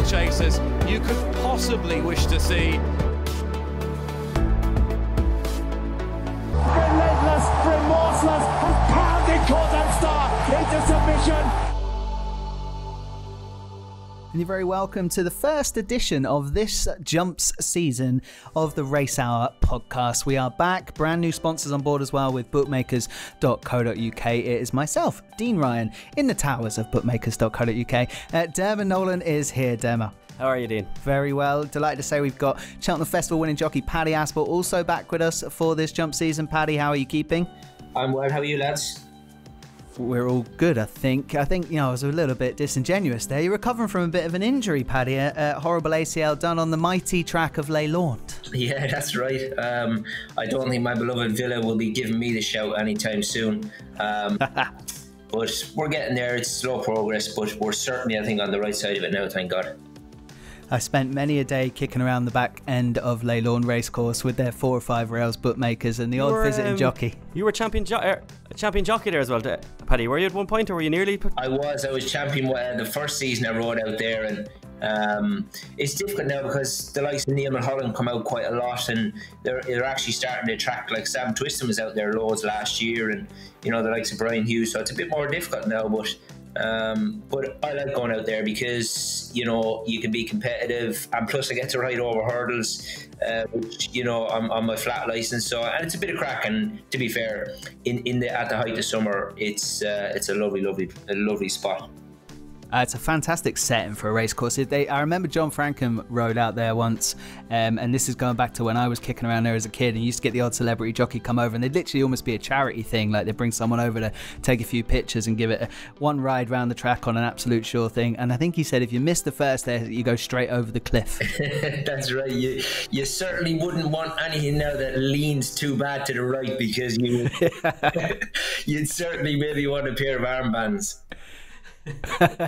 chasers you could possibly wish to see. Relentless, remorseless, and pounding Cheltenham Star into submission. And you're very welcome to the first edition of this Jumps season of the Racehour podcast. We are back, brand new sponsors on board as well with bookmakers.co.uk. It is myself, Dean Ryan, in the towers of bookmakers.co.uk. Derma Nolan is here. Derma, how are you, Dean? Very well. Delighted to say we've got Cheltenham Festival winning jockey Paddy Aspell also back with us for this Jump season. Paddy, how are you keeping? I'm well. How are you, lads? We're all good, I think. I was a little bit disingenuous there. You're recovering from a bit of an injury, Paddy, a horrible ACL done on the mighty track of Les Launds. Yeah, that's right. I don't think my beloved Villa will be giving me the shout anytime soon. But we're getting there. It's slow progress, but we're certainly, I think, on the right side of it now, thank God. I spent many a day kicking around the back end of Les Launds racecourse with their 4 or 5 rails bookmakers and the odd visiting jockey. You were champion jockey there as well, Paddy. Were you at one point, or were you nearly? I was champion the first season I rode out there, and it's difficult now because the likes of Neil Mulholland come out quite a lot, and they're actually starting to attract, like Sam Twiston was out there loads last year, and the likes of Brian Hughes, so it's a bit more difficult now, but I like going out there because you can be competitive, and plus I get to ride over hurdles, which on my flat license. So, and it's a bit of crack. And to be fair, at the height of summer, it's a lovely spot. It's a fantastic setting for a racecourse. I remember John Frankham rode out there once, and this is going back to when I was kicking around there as a kid, and you used to get the odd celebrity jockey come over, and they'd literally almost be a charity thing. Like they'd bring someone over to take a few pictures and give it one ride round the track on an absolute sure thing. And I think he said if you miss the first there, you go straight over the cliff. That's right. You certainly wouldn't want anything now that leans too bad to the right, because you'd certainly maybe want a pair of armbands.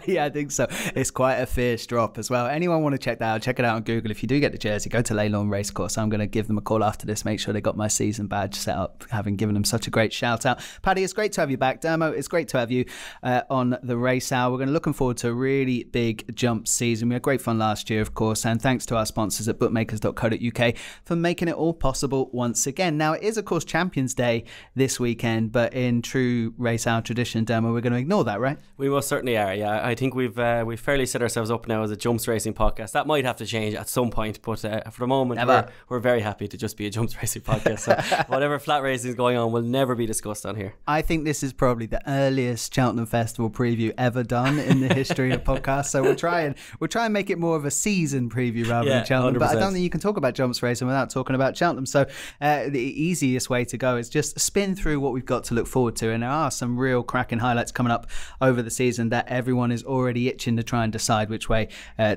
Yeah, I think so. It's quite a fierce drop as well. Anyone want to check that out, check it out on Google. If you do get the jersey, go to Les Launds Racecourse. I'm going to give them a call after this, make sure they got my season badge set up, having given them such a great shout out. Paddy, it's great to have you back. Dermo, it's great to have you on the Race Hour. We're going to looking forward to a really big jump season. We had great fun last year, of course, and thanks to our sponsors at bookmakers.co.uk for making it all possible once again. Now, it is, of course, Champions Day this weekend, but in true Race Hour tradition, Dermo, we're going to ignore that, right? We most certainly are, yeah. I think we've fairly set ourselves up now as a jumps racing podcast. That might have to change at some point, but for the moment, we're very happy to just be a jumps racing podcast. So whatever flat racing is going on will never be discussed on here. I think this is probably the earliest Cheltenham Festival preview ever done in the history of podcasts. So we'll try and make it more of a season preview rather than Cheltenham. 100%. But I don't think you can talk about jumps racing without talking about Cheltenham. So the easiest way to go is just spin through what we've got to look forward to, and there are some real cracking highlights coming up over the season that everyone is already itching to try and decide which way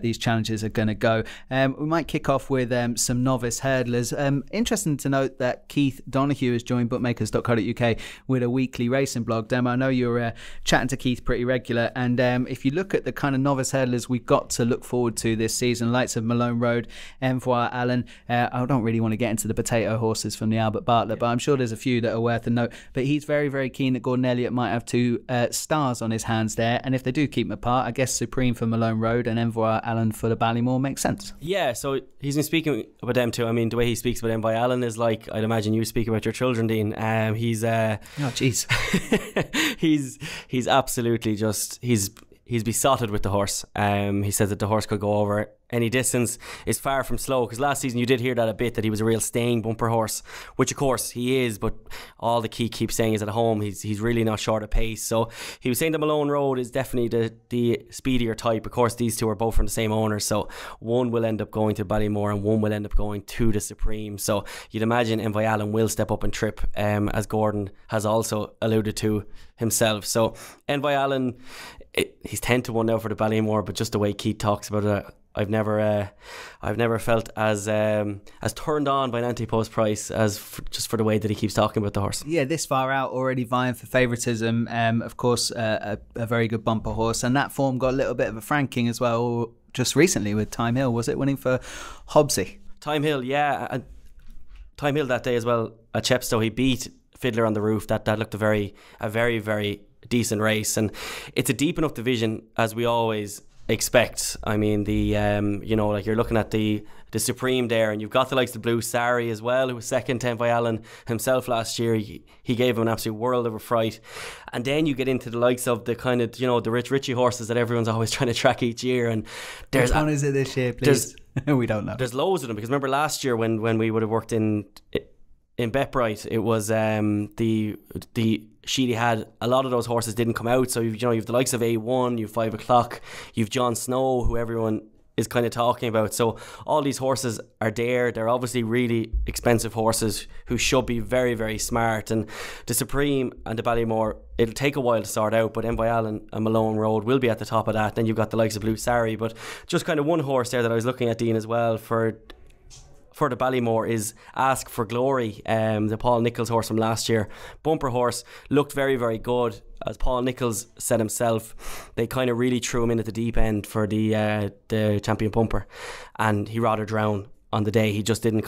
these challenges are going to go. We might kick off with some novice hurdlers. Interesting to note that Keith Donoghue has joined bookmakers.co.uk with a weekly racing blog. I know you're chatting to Keith pretty regular, and if you look at the kind of novice hurdlers we've got to look forward to this season, likes of Malone Road, Envoy Allen. I don't really want to get into the potato horses from the Albert Bartlett, but I'm sure there's a few that are worth a note. But he's very, very keen that Gordon Elliott might have 2 stars on his hands there, and if they do keep them apart, I guess Supreme for Malone Road and Envoy Allen for the Ballymore makes sense. Yeah, so he's been speaking about them too. I mean, the way he speaks about Envoy Allen is like I'd imagine you speak about your children, Dean. He's he's absolutely just he's besotted with the horse. He says that the horse could go over any distance, is far from slow, because last season you did hear that a bit, that he was a real staying bumper horse, which of course he is, but all the key keeps saying is at home he's really not short of pace. So he was saying that Malone Road is definitely the speedier type. Of course these two are both from the same owner, so one will end up going to Ballymore and one will end up going to the Supreme. So you'd imagine Envoy Allen will step up and trip, as Gordon has also alluded to himself. So Envoy Allen, he's 10-1 now for the Ballymore, but just the way Keith talks about it, I've never felt as turned on by an anti-post price as just for the way that he keeps talking about the horse. Yeah, this far out, already vying for favouritism. Of course, a very good bumper horse, and that form got a little bit of a franking as well just recently with Time Hill, was it, winning for Hobbsy? Time Hill, yeah, and Time Hill that day as well at Chepstow, he beat Fiddler on the Roof. That looked a very, very decent race, and it's a deep enough division, as we always expect. I mean, like you're looking at the Supreme there, and you've got the likes of Blue Sari as well, who was second to Envoy Allen himself last year. He gave him an absolute world of a fright. And then you get into the likes of the kind of, the Rich Richie horses that everyone's always trying to track each year. And which one is it this year, please? We don't know. There's loads of them, because remember last year when we would have worked in Betbright, it was the Sheedy had a lot of those horses didn't come out. So you've the likes of A1, you've 5 o'clock, you've John Snow, who everyone is kind of talking about. So all these horses are there. They're obviously really expensive horses who should be very, very smart. And the Supreme and the Ballymore, it'll take a while to sort out, but Envoy Allen and Malone Road will be at the top of that. Then you've got the likes of Blue Sari. But just kind of one horse there that I was looking at, Dean, as well for the Ballymore is Ask for Glory, the Paul Nicholls horse from last year. Bumper horse, looked very, very good. As Paul Nicholls said himself, they kind of really threw him in at the deep end for the champion bumper, and he rather drowned on the day. He just didn't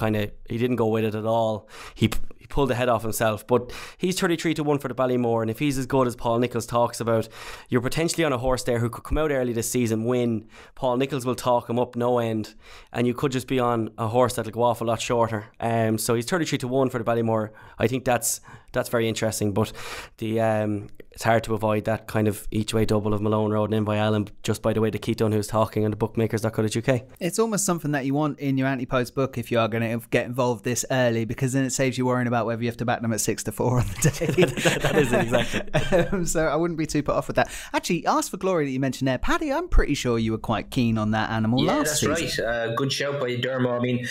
go with it at all. He pulled the head off himself. But he's 33-1 for the Ballymore, and if he's as good as Paul Nicholls talks about, you're potentially on a horse there who could come out early this season, win. Paul Nicholls will talk him up no end, and you could just be on a horse that'll go off a lot shorter. So he's 33-1 for the Ballymore. I think that's very interesting, but it's hard to avoid that kind of each way double of Malone Road and Envoy Allen just by the way the Keith Dunn who's talking on the bookmakers.co.uk. It's almost something that you want in your anti-post book if you are going to get involved this early, because then it saves you worrying about whether you have to back them at 6-4 on the day. that is it, exactly. So I wouldn't be too put off with that. Actually, Ask for Glory that you mentioned there, Paddy, I'm pretty sure you were quite keen on that animal last season. Yeah, that's right. Good shout by Diarmuid. I mean,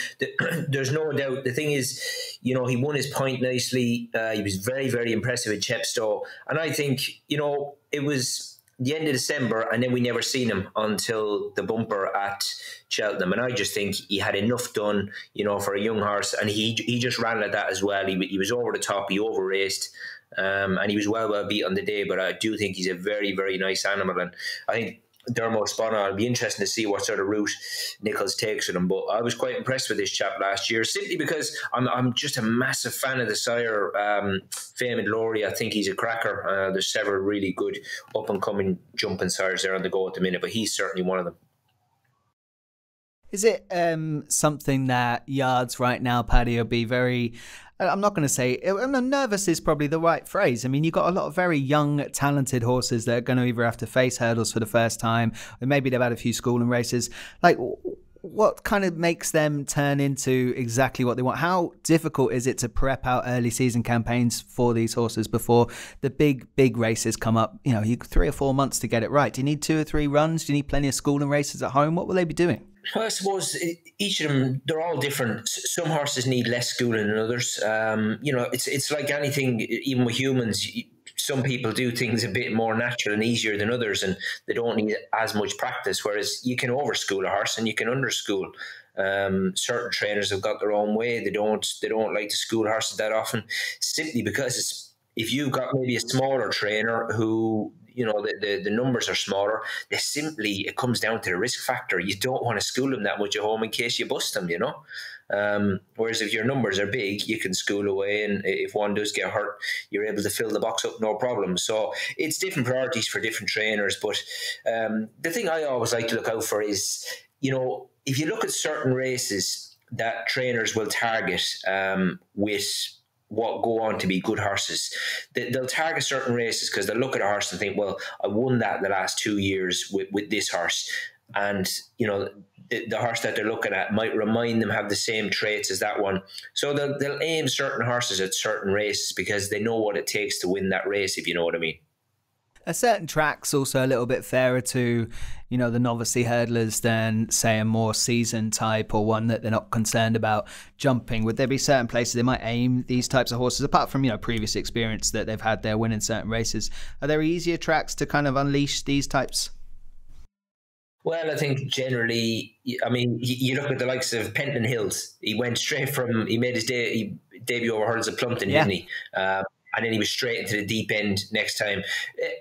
there's no doubt. The thing is, he won his point nicely. He was very, very impressive at Chepstow. And I think, it was the end of December, and then we never seen him until the bumper at Cheltenham. And I just think he had enough done, for a young horse, and he just ran at that as well. He was over the top, he over raced, and he was well beat on the day. But I do think he's a very, very nice animal, and I think Dermot spot on. It'll be interesting to see what sort of route Nicholls takes with him. But I was quite impressed with this chap last year, simply because I'm just a massive fan of the sire, Fame and Glory. I think he's a cracker. There's several really good up and coming jumping sires there on the go at the minute, but he's certainly one of them. Is it something that yards right now, Paddy, will be very... I'm not going to say... nervous is probably the right phrase. I mean, you've got a lot of very young, talented horses that are going to either have to face hurdles for the first time, or maybe they've had a few schooling races. Like, what kind of makes them turn into exactly what they want? How difficult is it to prep out early season campaigns for these horses before the big races come up? You 3 or 4 months to get it right. Do you need 2 or 3 runs? Do you need plenty of schooling races at home? What will they be doing? Well, I suppose each of them, they're all different. Some horses need less schooling than others. It's like anything, even with humans. Some people do things a bit more natural and easier than others, and they don't need as much practice, whereas you can overschool a horse and you can underschool. Certain trainers have got their own way. They don't like to school horses that often, simply because if you've got maybe a smaller trainer who... the numbers are smaller. It comes down to the risk factor. You don't want to school them that much at home in case you bust them, Whereas if your numbers are big, you can school away, and if one does get hurt, you're able to fill the box up no problem. So it's different priorities for different trainers. But the thing I always like to look out for is, if you look at certain races that trainers will target with what go on to be good horses, they'll target certain races because they'll look at a horse and think, well, I won that the last 2 years with this horse, and the horse that they're looking at might remind them have the same traits as that one, so they'll aim certain horses at certain races because they know what it takes to win that race, if you know what I mean. A certain track's also a little bit fairer to, the novice hurdlers than, say, a more seasoned type or one that they're not concerned about jumping. Would there be certain places they might aim these types of horses, apart from, previous experience that they've had there winning certain races? Are there easier tracks to kind of unleash these types? Well, I think generally, you look at the likes of Penton Hills. He went straight he made his debut over hurdles at Plumpton, didn't he? And then he was straight into the deep end next time.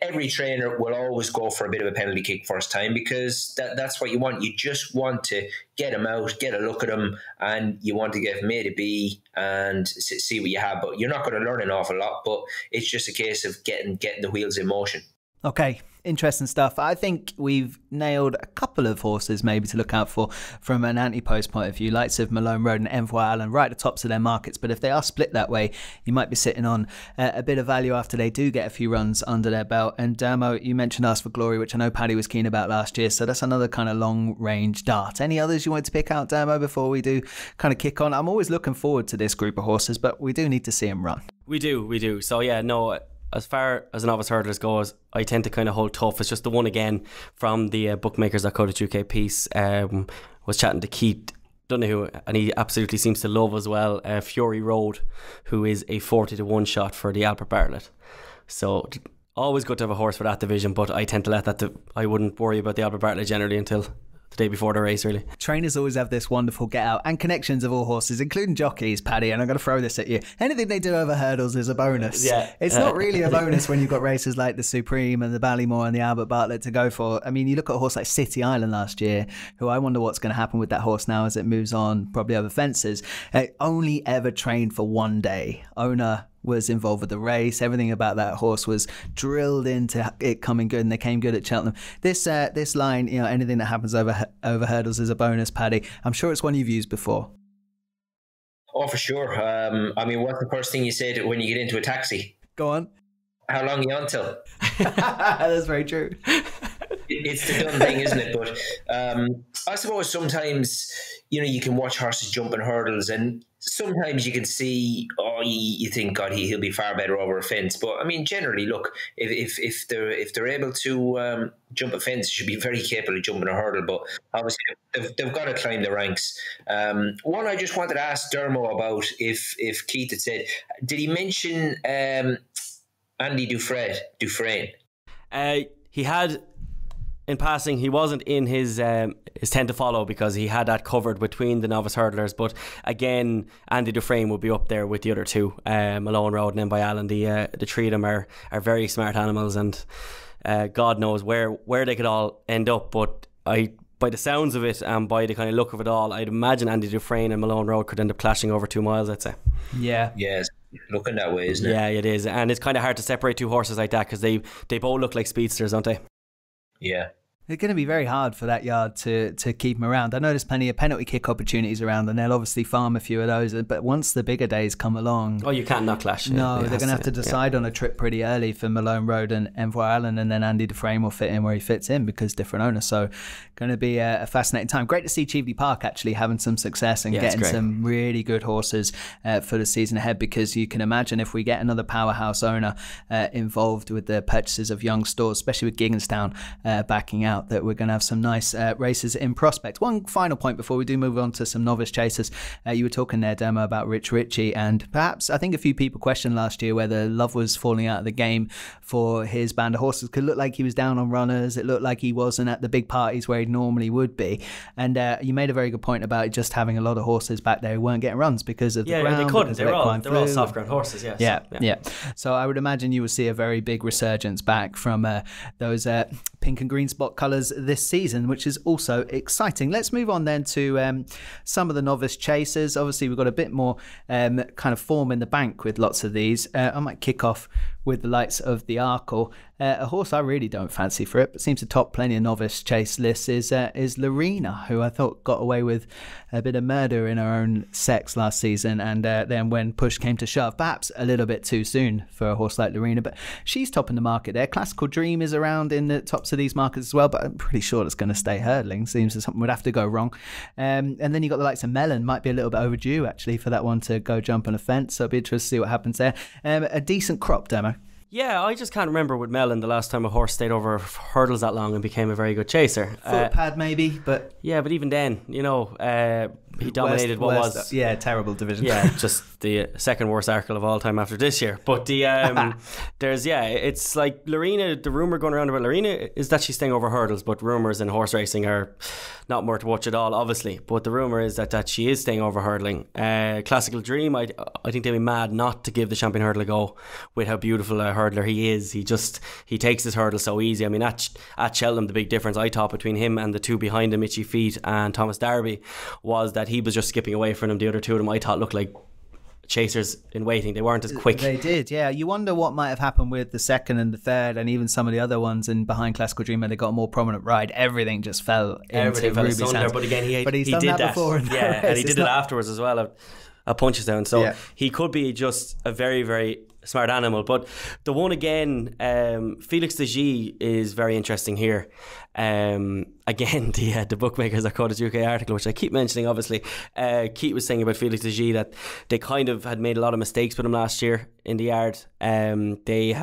Every trainer will always go for a bit of a penalty kick first time because that's what you want. You just want to get him out, get a look at him, and you want to get from A to B and see what you have. But you're not going to learn an awful lot, but it's just a case of getting the wheels in motion. Okay, Interesting stuff. I think we've nailed a couple of horses maybe to look out for from an anti-post point of view, likes of Malone Road and Envoy Island right at the tops of their markets. But if they are split that way, you might be sitting on a bit of value after they do get a few runs under their belt. And Dermo, you mentioned Ask for Glory, which I know Paddy was keen about last year. So that's another kind of long range dart. Any others you want to pick out, Dermo, before we do kind of kick on? I'm always looking forward to this group of horses, but we do need to see them run. We do. So yeah, no, as far as novice hurdlers goes, I tend to kind of hold tough. It's just the one again from the Bookmakers.co.uk piece. Was chatting to Keith Donoghue, and he absolutely seems to love as well Fury Road, who is a 40-1 shot for the Albert Bartlett. So always good to have a horse for that division, but I tend to let that I wouldn't worry about the Albert Bartlett generally until the day before the race, really. Trainers always have this wonderful get out and connections of all horses, including jockeys, Paddy, and I'm going to throw this at you. Anything they do over hurdles is a bonus. Yeah. It's not really a bonus when you've got races like the Supreme and the Ballymore and the Albert Bartlett to go for. I mean, you look at a horse like City Island last year, who I wonder what's going to happen with that horse now as it moves on, probably over fences. Only ever trained for one day. Owner was involved with the race. Everything about that horse was drilled into it coming good, and they came good at Cheltenham. This line, you know, anything that happens over hurdles is a bonus, Paddy. I'm sure it's one you've used before. Oh, for sure. I mean, what's the first thing you say when you get into a taxi? Go on. How long are you on till? That's very true. It's the done thing, isn't it? But I suppose sometimes, you know, you can watch horses jumping hurdles, and sometimes you can see, you think, God, he'll be far better over a fence. But I mean, generally, look, if they're able to jump a fence, they should be very capable of jumping a hurdle. But obviously, they've got to climb the ranks. One I just wanted to ask Dermo about, if Keith had said, did he mention Andy Dufresne? He had. In passing, he wasn't in his 10 to follow because he had that covered between the novice hurdlers. But again, Andy Dufresne would be up there with the other two, Malone Road and Envoy Island. The three of them are very smart animals, and God knows where they could all end up. But by the sounds of it and by the kind of look of it all, I'd imagine Andy Dufresne and Malone Road could end up clashing over 2 miles, I'd say. Yeah. Yes. Looking that way, isn't it? Yeah, it is. And it's kind of hard to separate two horses like that because they both look like speedsters, don't they? Yeah. It's going to be very hard for that yard to keep them around. I know there's plenty of penalty kick opportunities around, and they'll obviously farm a few of those. But once the bigger days come along... Oh, you can't not clash. No, they're going to have to decide on a trip pretty early for Malone Road and Envoy Island, and then Andy Dufresne will fit in where he fits in because different owners. So going to be a fascinating time. Great to see Cheveley Park actually having some success and getting some really good horses for the season ahead, because you can imagine if we get another powerhouse owner involved with the purchases of young stores, especially with Gigginstown backing out, that we're going to have some nice races in prospect. One final point before we do move on to some novice chasers. You were talking there, Demo, about Rich Ritchie, and perhaps I think a few people questioned last year whether love was falling out of the game for his band of horses. It looked like he was down on runners. It looked like he wasn't at the big parties where he normally would be. And you made a very good point about just having a lot of horses back there who weren't getting runs because of the ground. Yeah, they couldn't. They're all soft ground horses, yes. Yeah. So I would imagine you will see a very big resurgence back from those pink and green spot colours this season, which is also exciting. Let's move on then to some of the novice chasers. Obviously, we've got a bit more kind of form in the bank with lots of these. I might kick off with the likes of the Arkle. A horse I really don't fancy for it, but seems to top plenty of novice chase lists, is Lorena, who I thought got away with a bit of murder in her own sex last season, and then when push came to shove, perhaps a little bit too soon for a horse like Lorena, but she's topping the market there. Classical Dream is around in the tops of these markets as well, but I'm pretty sure it's going to stay hurdling. Seems as something would have to go wrong. And then you got the likes of Melon, might be a little bit overdue actually for that one to go jump on a fence, so I'll be interested to see what happens there. A decent crop, Demo. Yeah, I just can't remember with Melon the last time a horse stayed over hurdles that long and became a very good chaser. Footpad maybe, but... Yeah, but even then, you know, he dominated terrible division. Yeah, just the second worst Arkle of all time after this year. But the it's like Lorena, the rumour going around about Lorena is that she's staying over hurdles, but rumours in horse racing are not more to watch at all, obviously. But the rumour is that she is staying over hurdling. Classical Dream, I think they'd be mad not to give the champion hurdle a go with how beautiful a hurdler he is. He takes his hurdle so easy. I mean, at Cheltenham, the big difference I thought between him and the two behind him, Itchy Feet and Thomas Darby, was that he was just skipping away from them. The other two of them I thought looked like chasers in waiting. They weren't as quick. They did, yeah. You wonder what might have happened with the second and the third, and even some of the other ones in behind Classical Dream, when they got a more prominent ride. Everything just fell into Ruby's hands. But again, he he's did done that before. Yeah, and he did it afterwards as well at Punchestown. So he could be just a very, very smart animal. But the one again, Felix de G is very interesting here. Again, the Bookmakers are quoted UK article, which I keep mentioning, obviously. Keith was saying about Felix de G that they kind of had made a lot of mistakes with him last year in the yard. They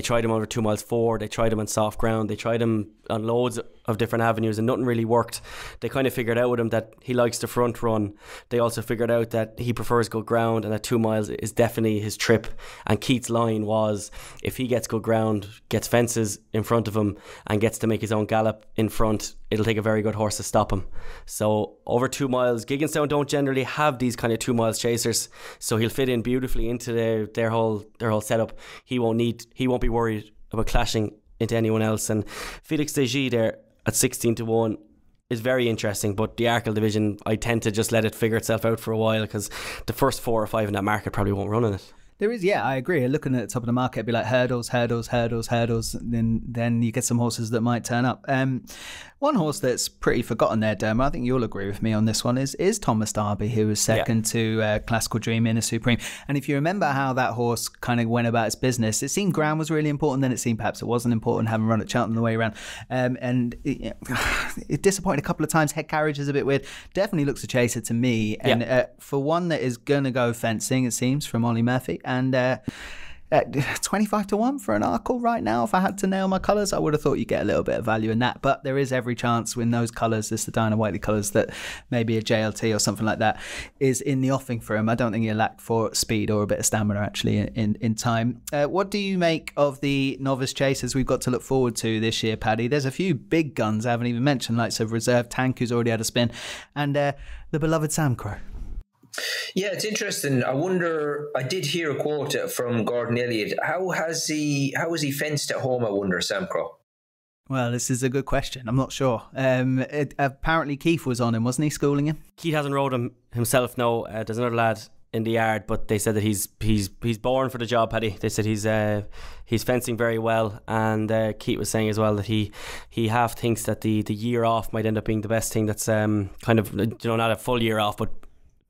tried him over 2 miles 4, they tried him on soft ground, they tried him on loads of different avenues, and nothing really worked. They kind of figured out with him that he likes the front run. They also figured out that he prefers good ground, and that 2 miles is definitely his trip. And Keith's line was, if he gets good ground, gets fences in front of him, and gets to make his own gallop in front, it'll take a very good horse to stop him. So over 2 miles, Gigginstown don't generally have these kind of 2 miles chasers, so he'll fit in beautifully into their whole setup. He won't be worried about clashing into anyone else. And Felix de G there at 16-1 is very interesting, but the Arkle division, I tend to just let it figure itself out for a while, because the first 4 or 5 in that market probably won't run in it. There is, yeah, I agree. Looking at the top of the market, it'd be like hurdles, and then you get some horses that might turn up. One horse that's pretty forgotten there, Dermo, I think you'll agree with me on this one, is Thomas Darby, who was second to Classical Dream in a Supreme. And if you remember how that horse kind of went about its business, it seemed ground was really important, then it seemed perhaps it wasn't important, having run at Cheltenham the way around. And it disappointed a couple of times. Head carriage is a bit weird. Definitely looks a chaser to me. And for one that is going to go fencing, it seems, from Ollie Murphy. And 25-1 for an Arkle right now. If I had to nail my colours, I would have thought you'd get a little bit of value in that. But there is every chance with those colours, this the Diana Whiteley colours, that maybe a JLT or something like that is in the offing for him. I don't think he'll lack for speed or a bit of stamina actually in time. What do you make of the novice chasers we've got to look forward to this year, Paddy? There's a few big guns I haven't even mentioned, like Reserve Tank, who's already had a spin, and the beloved Sam Crow. Yeah, it's interesting. I wonder, I did hear a quote from Gordon Elliott. How has he fenced at home, I wonder, Sam Crow? Well, this is a good question. I'm not sure. Apparently Keith was on him, wasn't he, schooling him? Keith hasn't rode him himself, no. There's another lad in the yard, but they said that he's born for the job, Paddy. They said he's fencing very well, and Keith was saying as well that he half thinks that the year off might end up being the best thing. That's kind of, not a full year off, but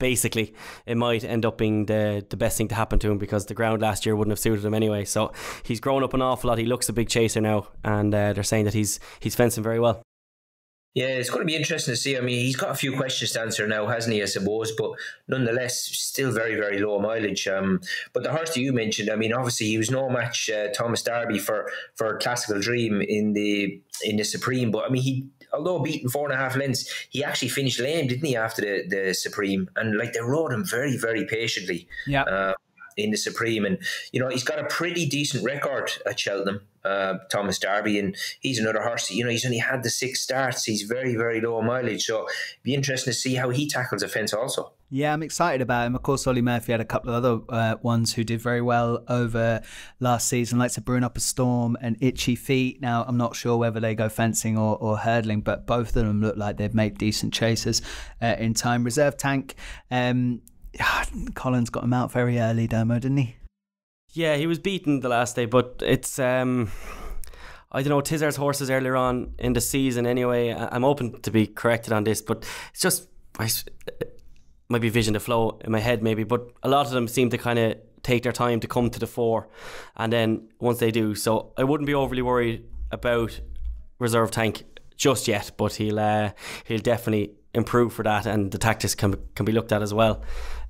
basically it might end up being the best thing to happen to him, because the ground last year wouldn't have suited him anyway. So he's grown up an awful lot. He looks a big chaser now, and they're saying that he's fencing very well. Yeah, it's going to be interesting to see. I mean, he's got a few questions to answer now, hasn't he, I suppose, but nonetheless, still very, very low mileage. But the horse that you mentioned, I mean, obviously he was no match, Thomas Darby, for Classical Dream in the Supreme, but I mean, although beaten 4.5 lengths, he actually finished lame, didn't he, after the Supreme? And they rode him very, very patiently in the Supreme. And, he's got a pretty decent record at Cheltenham, Thomas Darby, and he's another horse, he's only had the 6 starts. He's very, very low mileage. So it'd be interesting to see how he tackles a fence also. Yeah, I'm excited about him. Of course, Ollie Murphy had a couple of other ones who did very well over last season, like Brewing Up a Storm and Itchy Feet. Now, I'm not sure whether they go fencing or hurdling, but both of them look like they've made decent chasers in time. Reserve Tank, Collins got him out very early, Dermo, didn't he? Yeah, he was beaten the last day, but it's I don't know, Tizar's horses earlier on in the season anyway. I'm open to be corrected on this, but it's just might be vision to flow in my head maybe, but a lot of them seem to kind of take their time to come to the fore, and then once they do, so I wouldn't be overly worried about Reserve Tank just yet, but he'll definitely improve for that, and the tactics can be looked at as well.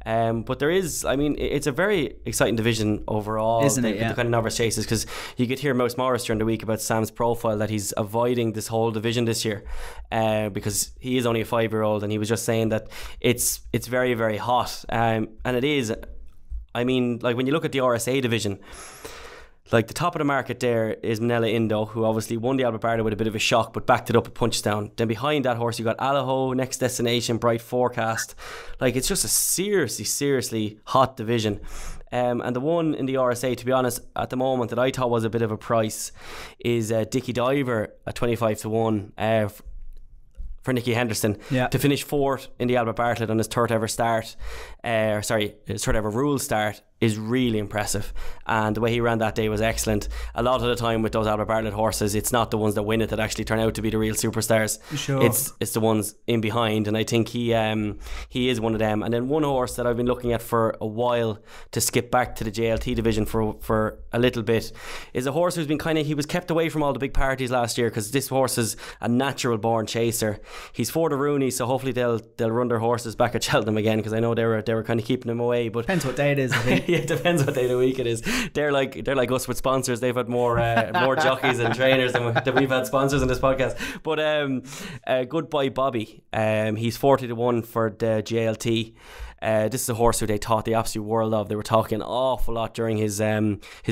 But there is, I mean, it's a very exciting division overall, isn't it? Yeah. The kind of novice chases, because you could hear Mouse Morris during the week about Sam's profile, that he's avoiding this whole division this year because he is only a 5-year-old, and he was just saying that it's very, very hot, and it is. I mean, like when you look at the RSA division, like the top of the market there is Manella Indo, who obviously won the Albert Barda with a bit of a shock, but backed it up at Punchestown. Then behind that horse you got Allaho, Next Destination, Bright Forecast. Like, it's just a seriously hot division. And the one in the RSA, to be honest, at the moment that I thought was a bit of a price is Dickie Diver at 25-1 for Nicky Henderson to finish fourth in the Albert Bartlett on his third ever rule start is really impressive, and the way he ran that day was excellent. A lot of the time with those Albert Bartlett horses, it's not the ones that win it that actually turn out to be the real superstars. It's the ones in behind, and I think he is one of them. And then one horse that I've been looking at for a while to skip back to the JLT division for a little bit is a horse who's been he was kept away from all the big parties last year, because this horse is a natural born chaser. He's for the Rooney, so hopefully they'll run their horses back at Cheltenham again, because I know they were kind of keeping him away. But depends what day it is, I think. Yeah, it depends what day of the week it is. They're like us with sponsors. They've had more jockeys and trainers than we've had sponsors in this podcast. But Goodbye Bobby, he's 40-1 for the JLT. This is a horse who they thought the absolute world of. They were talking an awful lot during his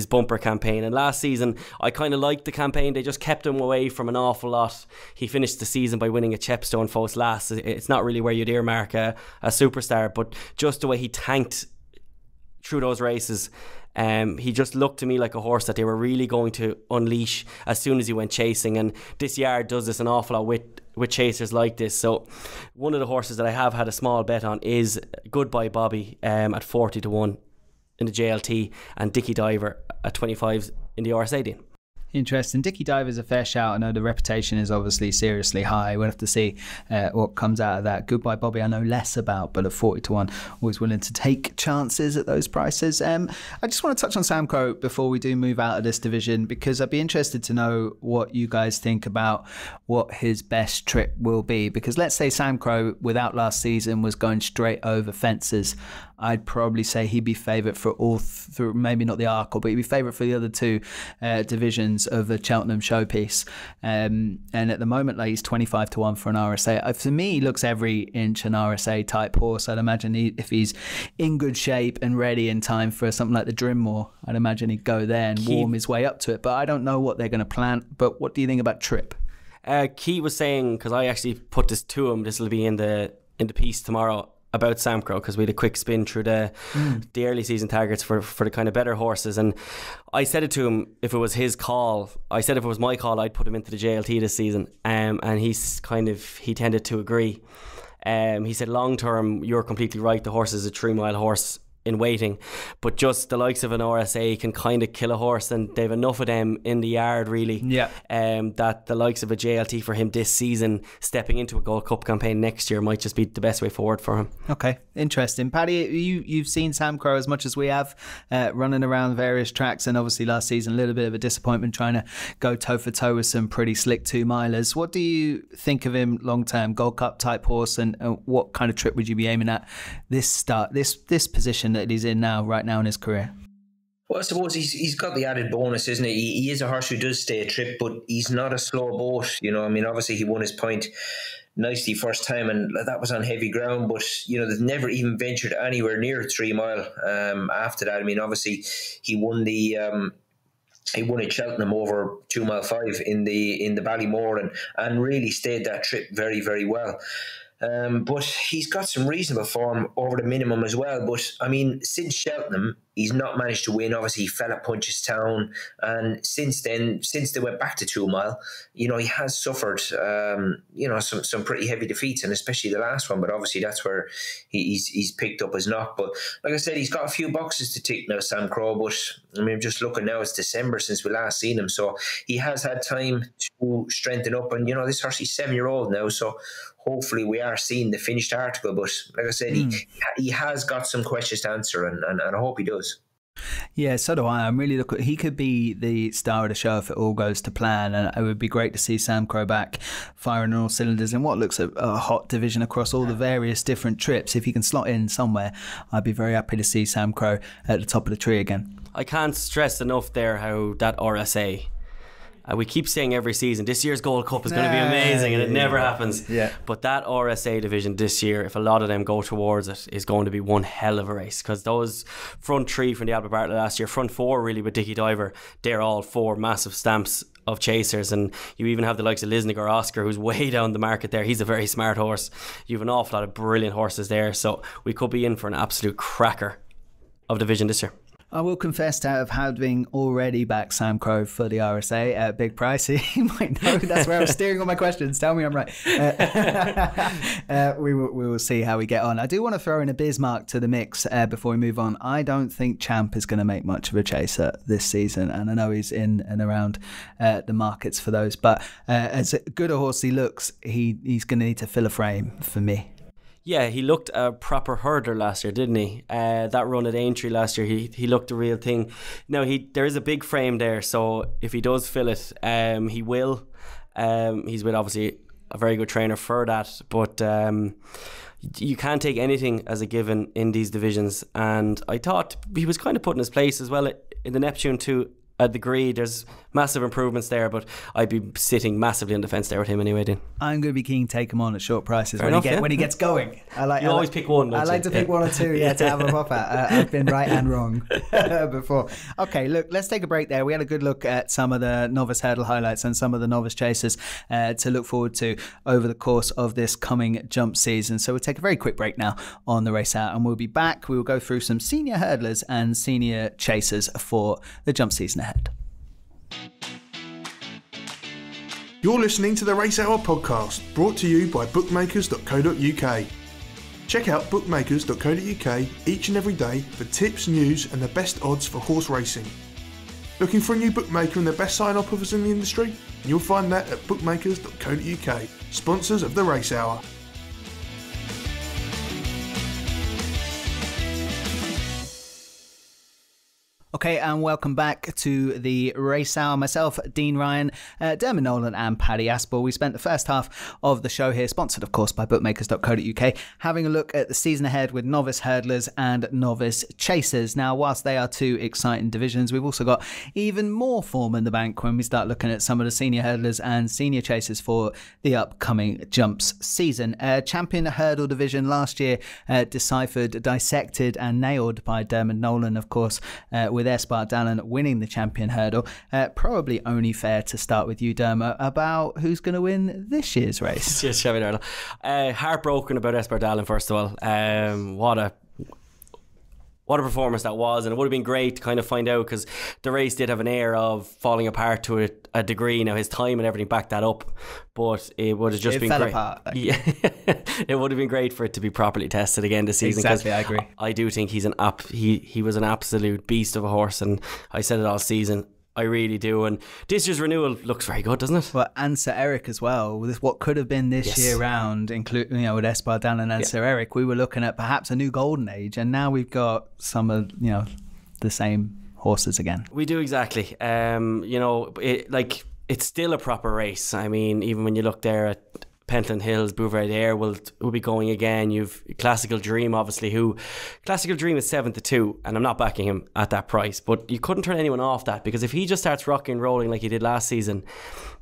bumper campaign, and last season I kind of liked the campaign. They just kept him away from an awful lot. He finished the season by winning a Chepstow Post last. It's not really where you'd earmark a superstar, but just the way he tanked through those races, he just looked to me like a horse that they were really going to unleash as soon as he went chasing. And this yard does this an awful lot with chasers like this. So one of the horses that I have had a small bet on is Goodbye Bobby at 40-1 in the JLT, and Dickie Diver at 25 in the RSA Dean. Interesting. Dickie Diver's a fair shout. I know the reputation is obviously seriously high. We'll have to see what comes out of that. Goodbye Bobby I know less about, but at 40-1, always willing to take chances at those prices. I just want to touch on Sam Crow before we do move out of this division, because I'd be interested to know what you guys think about what his best trip will be. Because let's say Sam Crow, without last season, was going straight over fences. I'd probably say he'd be favourite for all through, maybe not the Arkle, but he'd be favourite for the other two divisions of the Cheltenham showpiece. And at the moment, he's 25-1 for an RSA. For me, he looks every inch an RSA type horse. I'd imagine if he's in good shape and ready in time for something like the Diarmuid, I'd imagine he'd go there and warm his way up to it. But I don't know what they're going to plan. But what do you think about trip? Keith was saying, because I actually put this to him, this will be in the piece tomorrow, about Sam Crow, because we had a quick spin through the early season targets for the kind of better horses, and I said it to him, if it was his call, I said if it was my call, I'd put him into the JLT this season, and he tended to agree. He said long term, you're completely right, the horse is a 3 mile horse in waiting, but just the likes of an RSA can kind of kill a horse, and they've enough of them in the yard really, that the likes of a JLT for him this season, stepping into a Gold Cup campaign next year, might just be the best way forward for him. Okay, interesting. Paddy, you've seen Sam Crow as much as we have, running around various tracks, and obviously last season a little bit of a disappointment trying to go toe for toe with some pretty slick 2 milers. What do you think of him long term, Gold Cup type horse, and what kind of trip would you be aiming at this position that he's in right now in his career? Well, I suppose he's got the added bonus, isn't he? He is a horse who does stay a trip, but he's not a slow boat. I mean, obviously he won his point nicely first time, and that was on heavy ground, but they've never even ventured anywhere near 3 mile after that. I mean, obviously he won at Cheltenham over 2 mile 5 in the Ballymore, and really stayed that trip very, very well. But he's got some reasonable form over the minimum as well. But I mean, since Cheltenham, he's not managed to win. Obviously, he fell at Punchestown, and since then, since they went back to 2 mile, he has suffered, some pretty heavy defeats, and especially the last one. But obviously, that's where he's picked up his knock. But like I said, he's got a few boxes to tick now, Sam Crow. But I mean, I'm just looking now; it's December since we last seen him, so he has had time to strengthen up. And this horse, he's 7-year-old now, so hopefully we are seeing the finished article. But like I said, he has got some questions to answer, and I hope he does. Yeah, so do I. I'm really he could be the star of the show if it all goes to plan, and it would be great to see Sam Crow back firing on all cylinders in what looks a hot division across all the various different trips. If he can slot in somewhere, I'd be very happy to see Sam Crow at the top of the tree again. I can't stress enough there how that RSA, we keep saying every season, this year's Gold Cup is going to be amazing, and it never happens. But that RSA division this year, if a lot of them go towards it, is going to be one hell of a race, because those front 3 from the Albert Bartlett last year, front 4 really with Dickie Diver, they're all 4 massive stamps of chasers, and you even have the likes of Lisnick or Oscar, who's way down the market there. He's a very smart horse. You have an awful lot of brilliant horses there, so we could be in for an absolute cracker of division this year. I will confess to having already backed Sam Crow for the RSA at a big price. You might know that's where I'm steering all my questions. Tell me I'm right. We will see how we get on. I do want to throw in a Bismarck to the mix before we move on. I don't think Champ is going to make much of a chaser this season, and I know he's in and around the markets for those. But as good a horse he looks, he's going to need to fill a frame for me. Yeah, he looked a proper hurdler last year, didn't he? That run at Aintree last year, he looked the real thing. Now, there is a big frame there, so if he does fill it, he will. He's with, obviously, a very good trainer for that, but you can't take anything as a given in these divisions, and I thought he was kind of put in his place as well in the Neptune to a degree. There's massive improvements there, but I'd be sitting massively on the fence there with him anyway, Dean. I'm going to be keen to take him on at short prices when he gets going. You always pick one. I like to pick one or two, to have a pop at. I've been right and wrong before. Okay, look, let's take a break there. We had a good look at some of the novice hurdle highlights and some of the novice chasers to look forward to over the course of this coming jump season. So we'll take a very quick break now on the Race Hour, and we'll be back. We will go through some senior hurdlers and senior chasers for the jump season ahead. You're listening to the Race Hour podcast, brought to you by bookmakers.co.uk. Check out bookmakers.co.uk each and every day for tips, news and the best odds for horse racing. Looking for a new bookmaker and the best sign-up offers in the industry? You'll find that at bookmakers.co.uk, sponsors of the Race Hour. Okay, and welcome back to the Race Hour. Myself, Dean Ryan, Diarmuid, Nolan and Paddy Aspell. We spent the first half of the show here, sponsored of course by bookmakers.co.uk, having a look at the season ahead with novice hurdlers and novice chasers. Now, whilst they are two exciting divisions, we've also got even more form in the bank when we start looking at some of the senior hurdlers and senior chasers for the upcoming jumps season. Champion hurdle division last year deciphered, dissected and nailed by Diarmuid Nolan, of course, with Esbar Dallin winning the champion hurdle. Probably only fair to start with you, Derma, about who's going to win this year's race. Yes, champion hurdle. Heartbroken about Esbar Dallin, first of all. What a performance that was, and it would have been great to kind of find out, because the race did have an air of falling apart to a degree. Now his time and everything backed that up, but it would have just been great. Yeah, it would have been great for it to be properly tested again this season. Exactly, I agree. I do think he was an absolute beast of a horse, and I said it all season. I really do, and this year's renewal looks very good, doesn't it? Well, and Sir Eric as well. With what could have been this year round, including with Esbar Dallin and Sir Eric, we were looking at perhaps a new golden age, and now we've got some of the same horses again. We do, exactly. It's still a proper race. I mean, even when you look there at Pentland Hills, Bouvardere will be going again. You've Classical Dream, obviously, Classical Dream is 7-2, and I'm not backing him at that price, but you couldn't turn anyone off that, because if he just starts rocking and rolling like he did last season,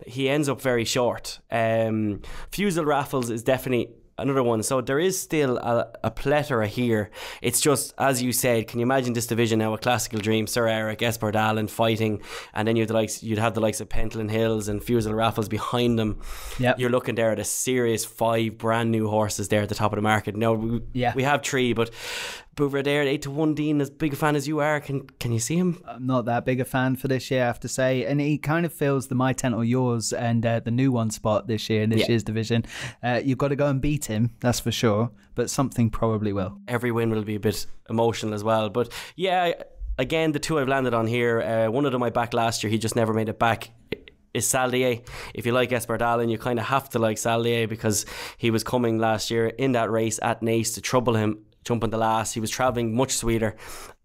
he ends up very short. Fusel Raffles is definitely another one. So there is still a plethora here. It's just, as you said, can you imagine this division now? A Classical Dream, Sir Eric, Esbar Dallin fighting, and then you'd have the likes of Pentland Hills and Fusel Raffles behind them. Yep. You're looking there at a serious 5 brand new horses there at the top of the market. Now we have 3, but Bouvardere 8-1. Dean, as big a fan as you are, can you see him? I'm not that big a fan for this year, I have to say, and he kind of fills the My Tent or Yours and the new one spot this year in this year's division. You've got to go and beat him, that's for sure, but something probably will. Every win will be a bit emotional as well, but yeah, again, the 2 I've landed on here, one of them I backed last year, he just never made it back, is Saldier. If you like Esbar Dallin, you kind of have to like Saldier, because he was coming last year in that race at Naas to trouble him jumping the last. He was travelling much sweeter,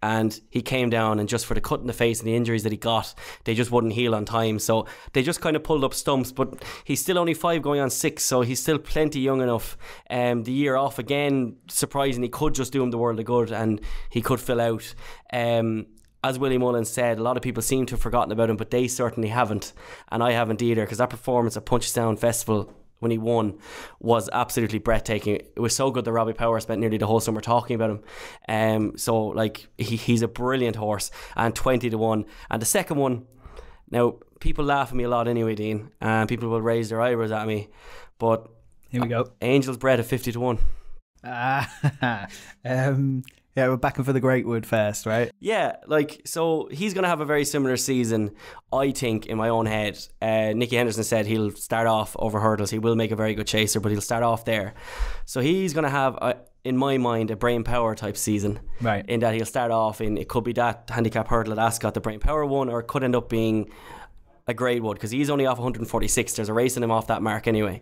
and he came down, and just for the cut in the face and the injuries that he got, they just wouldn't heal on time, so they just kind of pulled up stumps. But he's still only 5 going on 6, so he's still plenty young enough. The year off again, surprisingly, could just do him the world of good, and he could fill out. As Willie Mullins said, a lot of people seem to have forgotten about him, but they certainly haven't, and I haven't either, because that performance at Punchestown Festival when he won was absolutely breathtaking. It was so good that Robbie Power spent nearly the whole summer talking about him. So like he's a brilliant horse, and 20-1. And the second one, now people laugh at me a lot anyway, Dean, and people will raise their eyebrows at me, but here we go. Angel's Bread at 50-1. Yeah, we're backing for the Greatwood first, right? Yeah, like, so he's going to have a very similar season, I think, in my own head. Nicky Henderson said he'll start off over hurdles. He will make a very good chaser, but he'll start off there. So he's going to have, in my mind, a brain power type season. Right. In that he'll start off in, it could be that handicap hurdle at Ascot, the brain power one, or it could end up being a Greatwood, because he's only off 146. There's a race in him off that mark anyway.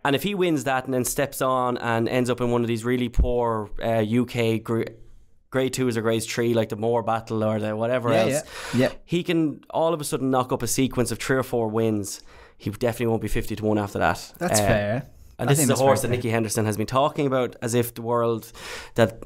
And if he wins that and then steps on and ends up in one of these really poor UK grade 2s or grade 3, like the Moore Battle or the whatever else, he can all of a sudden knock up a sequence of 3 or 4 wins. He definitely won't be 50 to 1 after that. That's fair. And this is a horse that Nicky Henderson has been talking about as if the world that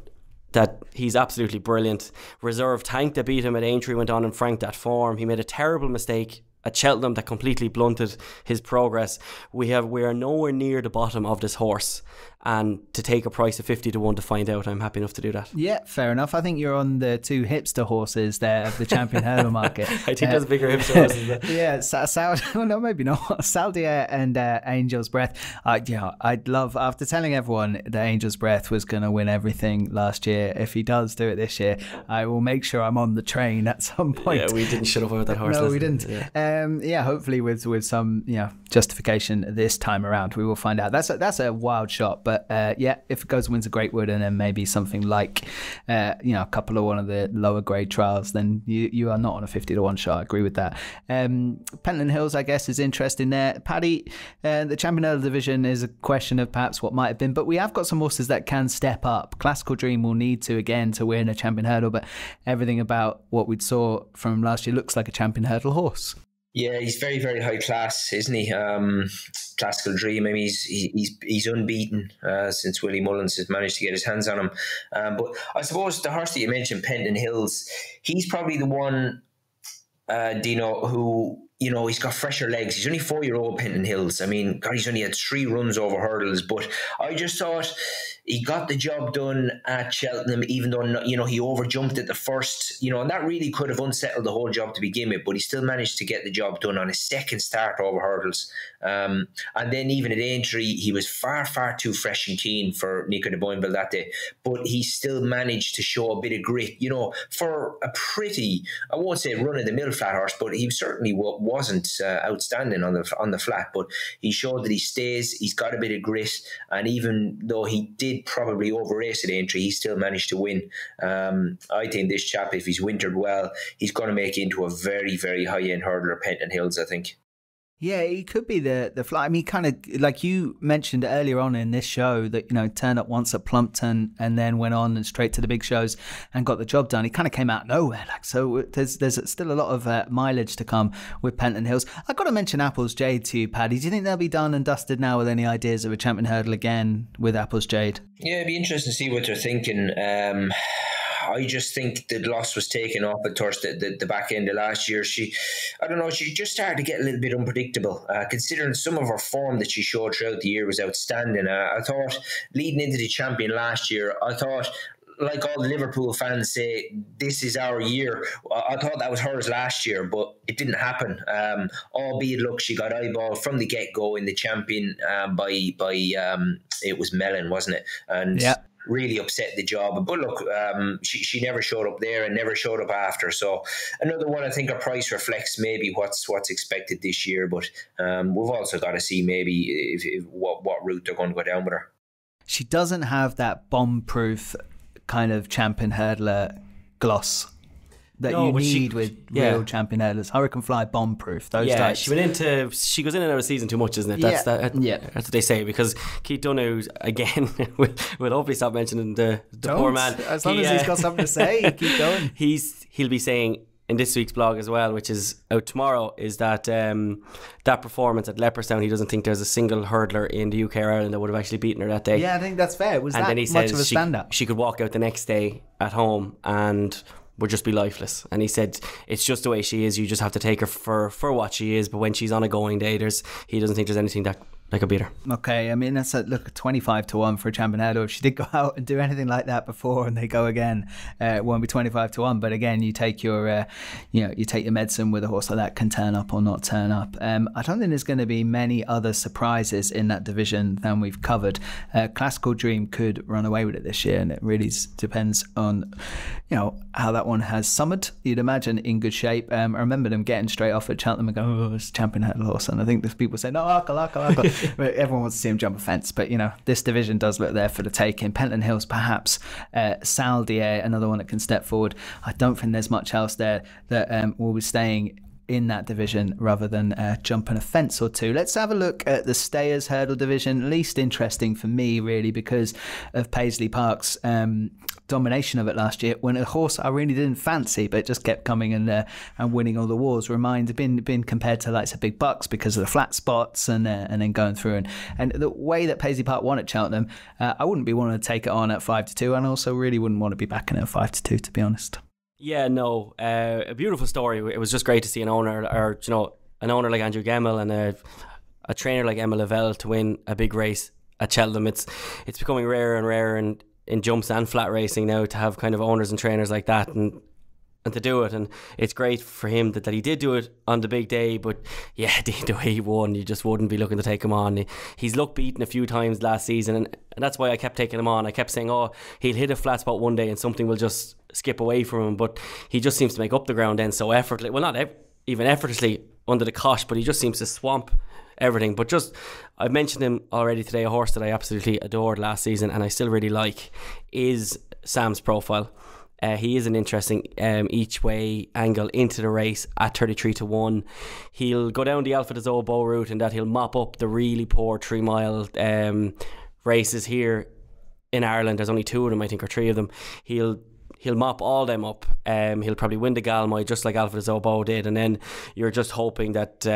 he's absolutely brilliant. Reserve Tank that beat him at Aintree went on and franked that form. He made a terrible mistake at Cheltenham that completely blunted his progress. We are nowhere near the bottom of this horse, and to take a price of 50 to 1 to find out, I'm happy enough to do that. Yeah, fair enough. I think you're on the 2 hipster horses there of the champion hurdle market. I think there's bigger hipster horses there. Yeah, no, maybe not. Saldier and Angel's Breath. I'd love, after telling everyone that Angel's Breath was going to win everything last year, if he does do it this year, I will make sure I'm on the train at some point. Yeah, we didn't shut up about that horse. No, we didn't. Yeah. Hopefully with some justification this time around, we will find out. That's a wild shot. But if it goes and wins a Greatwood and then maybe something like a couple of one of the lower grade trials, then you are not on a 50 to 1 shot. I agree with that. Pentland Hills, I guess, is interesting there. Paddy, the Champion Hurdle division is a question of perhaps what might have been, but we have got some horses that can step up. Classical Dream will need to again to win a Champion Hurdle, but everything about what we saw from last year looks like a Champion Hurdle horse. Yeah, he's very, very high class, isn't he? Classical Dream. I mean, he's unbeaten since Willie Mullins has managed to get his hands on him. But I suppose the horse that you mentioned, Pentland Hills, he's probably the one, Dino, who, he's got fresher legs. He's only 4-year-old Pentland Hills. I mean, God, he's only had 3 runs over hurdles. But I just thought he got the job done at Cheltenham, even though, he overjumped at the first, and that really could have unsettled the whole job to begin with, but he still managed to get the job done on his second start over hurdles. And then even at Aintree, he was far, far too fresh and keen for Nico de Boinville that day, but he still managed to show a bit of grit, for a pretty, I won't say run-of-the-mill flat horse, but he certainly wasn't outstanding on the flat, but he showed that he stays, he's got a bit of grit, and even though he did probably over-race at Aintree, he still managed to win. I think this chap, if he's wintered well, he's going to make it into a very, very high-end hurdler, Pentland Hills, I think. Yeah, he could be the fly. I mean, kind of like you mentioned earlier on in this show that, turned up once at Plumpton and then went on and straight to the big shows and got the job done. He kind of came out of nowhere. So there's still a lot of mileage to come with Pentland Hills. I've got to mention Apple's Jade to you, Paddy. Do you think they'll be done and dusted now with any ideas of a champion hurdle again with Apple's Jade? Yeah, it'd be interesting to see what they're thinking. I just think the loss was taken off at the back end of last year. She just started to get a little bit unpredictable, considering some of her form that she showed throughout the year was outstanding. I thought leading into the champion last year, like all the Liverpool fans say, this is our year. I thought that was hers last year, but it didn't happen. Albeit, look, she got eyeballed from the get-go in the champion by it was Mellon, wasn't it? And yeah, really upset the job. But look, she never showed up there and never showed up after. So another one, I think her price reflects maybe what's expected this year. But we've also got to see maybe if what route they're going to go down with her. She doesn't have that bomb-proof kind of champion hurdler gloss that you need with real champion hurdlers. Hurricane Fly, bomb-proof, those types. She goes in and out of season too much, isn't it? That's what they say, because Keith Donoghue, again, we'll hopefully stop mentioning the poor man. As long as he's got something to say, keep going. He'll be saying in this week's blog as well, which is out tomorrow, is that that performance at Leopardstown, he doesn't think there's a single hurdler in the UK or Ireland that would have actually beaten her that day. Yeah, I think that's fair. Was and that then he much of a stand-up? She could walk out the next day at home and would just be lifeless. And he said it's just the way she is. You just have to take her for what she is. But when she's on a going day, he doesn't think there's anything that like a beater. Okay, I mean, that's a 25 to 1 for a champion hurdle. If she did go out and do anything like that before and they go again, it won't be 25 to 1. But again, you take your you take your medicine with a horse like that, can turn up or not turn up. I don't think there's going to be many other surprises in that division than we've covered. Classical Dream could run away with it this year, and it really depends on how that one has summered. You'd imagine in good shape. I remember them getting straight off at Cheltenham and going, "Oh, it's champion hurdle horse," and I think there's people saying, "No, Arkle." Everyone wants to see him jump a fence, but this division does look there for the taking. Pentland Hills, perhaps. Saldier, another one that can step forward. I don't think there's much else there that will be staying in that division rather than jumping a fence or two. Let's have a look at the Stayers Hurdle division. Least interesting for me, really, because of Paisley Park's domination of it last year, when a horse I really didn't fancy but just kept coming and winning all the wars. Been compared to like Big Bucks because of the flat spots and then going through and the way that Paisley Park won at Cheltenham, I wouldn't be wanting to take it on at 5 to 2, and also really wouldn't want to be backing it at 5 to 2, to be honest. Yeah, no, a beautiful story. It was just great to see an owner like Andrew Gemmell and a trainer like Emma Lavelle to win a big race at Cheltenham. It's becoming rarer and rarer in jumps and flat racing now to have kind of owners and trainers like that and to do it, and it's great for him that he did do it on the big day. But yeah, the way he won, you just wouldn't be looking to take him on. He's looked beaten a few times last season, and that's why I kept taking him on. I kept saying, he'll hit a flat spot one day and something will just skip away from him, but he just seems to make up the ground then so effortlessly. Well, not even effortlessly under the cosh, but he just seems to swamp everything. But I've mentioned him already today. A horse that I absolutely adored last season and I still really like is Sam's Profile. He is an interesting each way angle into the race at 33 to 1. He'll go down the Alpha de Zobo route, and that he'll mop up the really poor 3 mile races here in Ireland. There's only 2 of them, I think, or 3 of them. He'll mop all them up. He'll probably win the Galmoy just like Alpha de Zobo did, and then you're just hoping that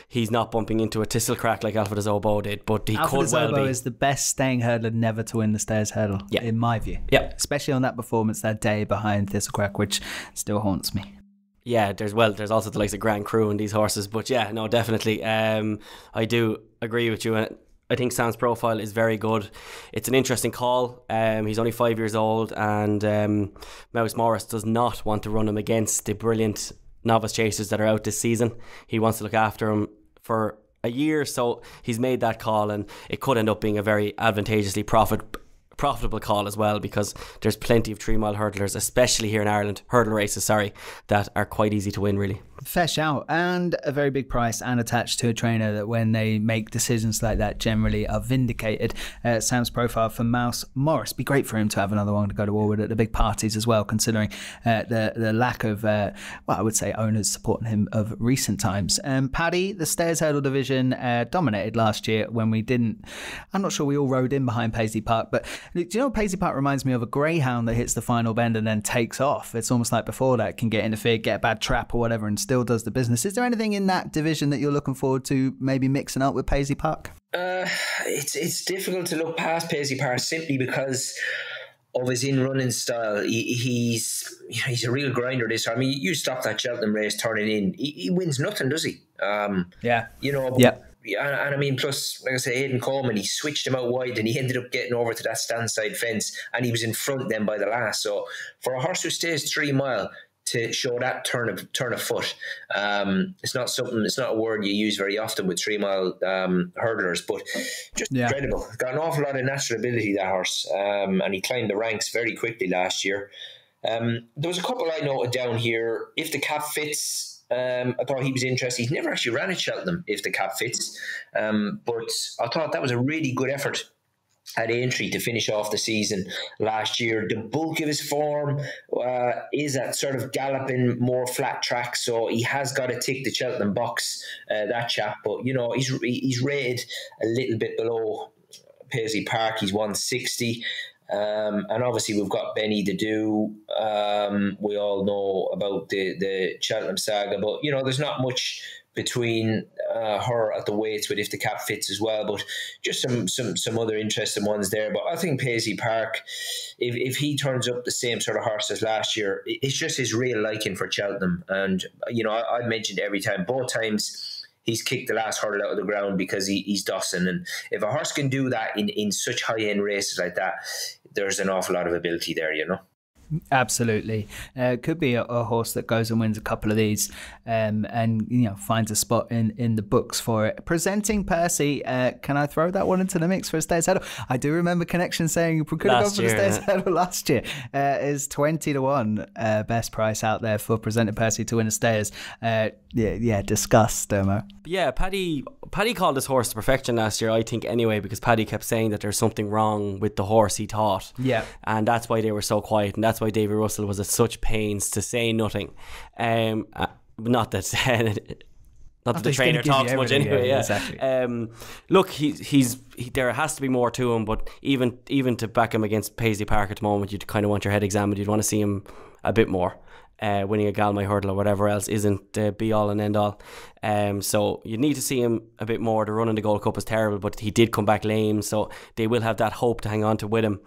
he's not bumping into a Thistle Crack like Alpha de Zobo did. But he Alpha could de well Zobo be. is the best staying hurdler never to win the Stayers Hurdle, in my view. Yeah, especially on that performance that day behind Thistle Crack, which still haunts me. Yeah, there's also the likes of Grand Cru and these horses, but yeah, no, definitely. I do agree with you, and I think Sam's Profile is very good. It's an interesting call. He's only 5 years old, and Mouse Morris does not want to run him against the brilliant novice chasers that are out this season. He wants to look after him for a year, so he's made that call, and it could end up being a very advantageously profitable call as well, because there's plenty of 3 mile hurdlers, especially here in Ireland, hurdle races, that are quite easy to win, really. Fair shout, and a very big price, and attached to a trainer that when they make decisions like that generally are vindicated. Sam's Profile for Mouse Morris. Be great for him to have another one to go to war with at the big parties as well, considering the lack of I would say owners supporting him of recent times. Paddy, the Stayers Hurdle division dominated last year when we didn't. I'm not sure we all rode in behind Paisley Park, but do you know Paisley Park reminds me of a greyhound that hits the final bend and then takes off? It's almost like before that can get interfered, get a bad trap or whatever, and still does the business. Is there anything in that division that you're looking forward to maybe mixing up with Paisley Park? It's difficult to look past Paisley Park simply because of his in-running style. He's a real grinder. This, I mean, you stop that Cheltenham race turning in, he wins nothing, does he? Yeah. And I mean, plus, like I say, Aidan Coleman, he switched him out wide and he ended up getting over to that stand-side fence, and he was in front then by the last. So for a horse who stays 3 mile, to show that turn of foot, it's not a word you use very often with 3 mile hurdlers, but just incredible. Got an awful lot of natural ability, that horse, and he climbed the ranks very quickly last year. There was a couple I noted down here. If the Cap Fits, I thought he was interesting. He's never actually ran at Cheltenham, If the Cap Fits, but I thought that was a really good effort at Aintree to finish off the season last year. The bulk of his form is at sort of galloping, more flat tracks, so he has got to tick the Cheltenham box, that chap. But he's rated a little bit below Paisley Park. He's 160. And obviously we've got Benny the Do. We all know about the Cheltenham saga, but there's not much between her at the weights with If the Cap Fits as well, but just some other interesting ones there. But I think Paisley Park, if he turns up the same sort of horse as last year, it's just his real liking for Cheltenham. And I've mentioned every time, both times he's kicked the last hurdle out of the ground because he's dusting. And if a horse can do that in such high-end races like that, there's an awful lot of ability there, you know. Absolutely. Could be a horse that goes and wins a couple of these and finds a spot in the books for it. Presenting Percy, can I throw that one into the mix for a Stayers Hurdle? I do remember Connection saying you could have gone for the Stayers Hurdle last year. Is 20-1 best price out there for Presenting Percy to win a Stayers. Discuss, Dermo. Yeah, Paddy called this horse to perfection last year, I think, anyway, because Paddy kept saying that there's something wrong with the horse, he thought. Yeah. And that's why they were so quiet, and that's why Davy Russell was at such pains to say nothing. Not that the trainer talks much anyway. Yeah, exactly. Look, he's there has to be more to him, but even to back him against Paisley Park at the moment, you'd kind of want your head examined. You'd want to see him a bit more. Winning a Galway hurdle or whatever else isn't the be all and end all. So you need to see him a bit more. The run in the Gold Cup was terrible, but he did come back lame, so they will have that hope to hang on to with him.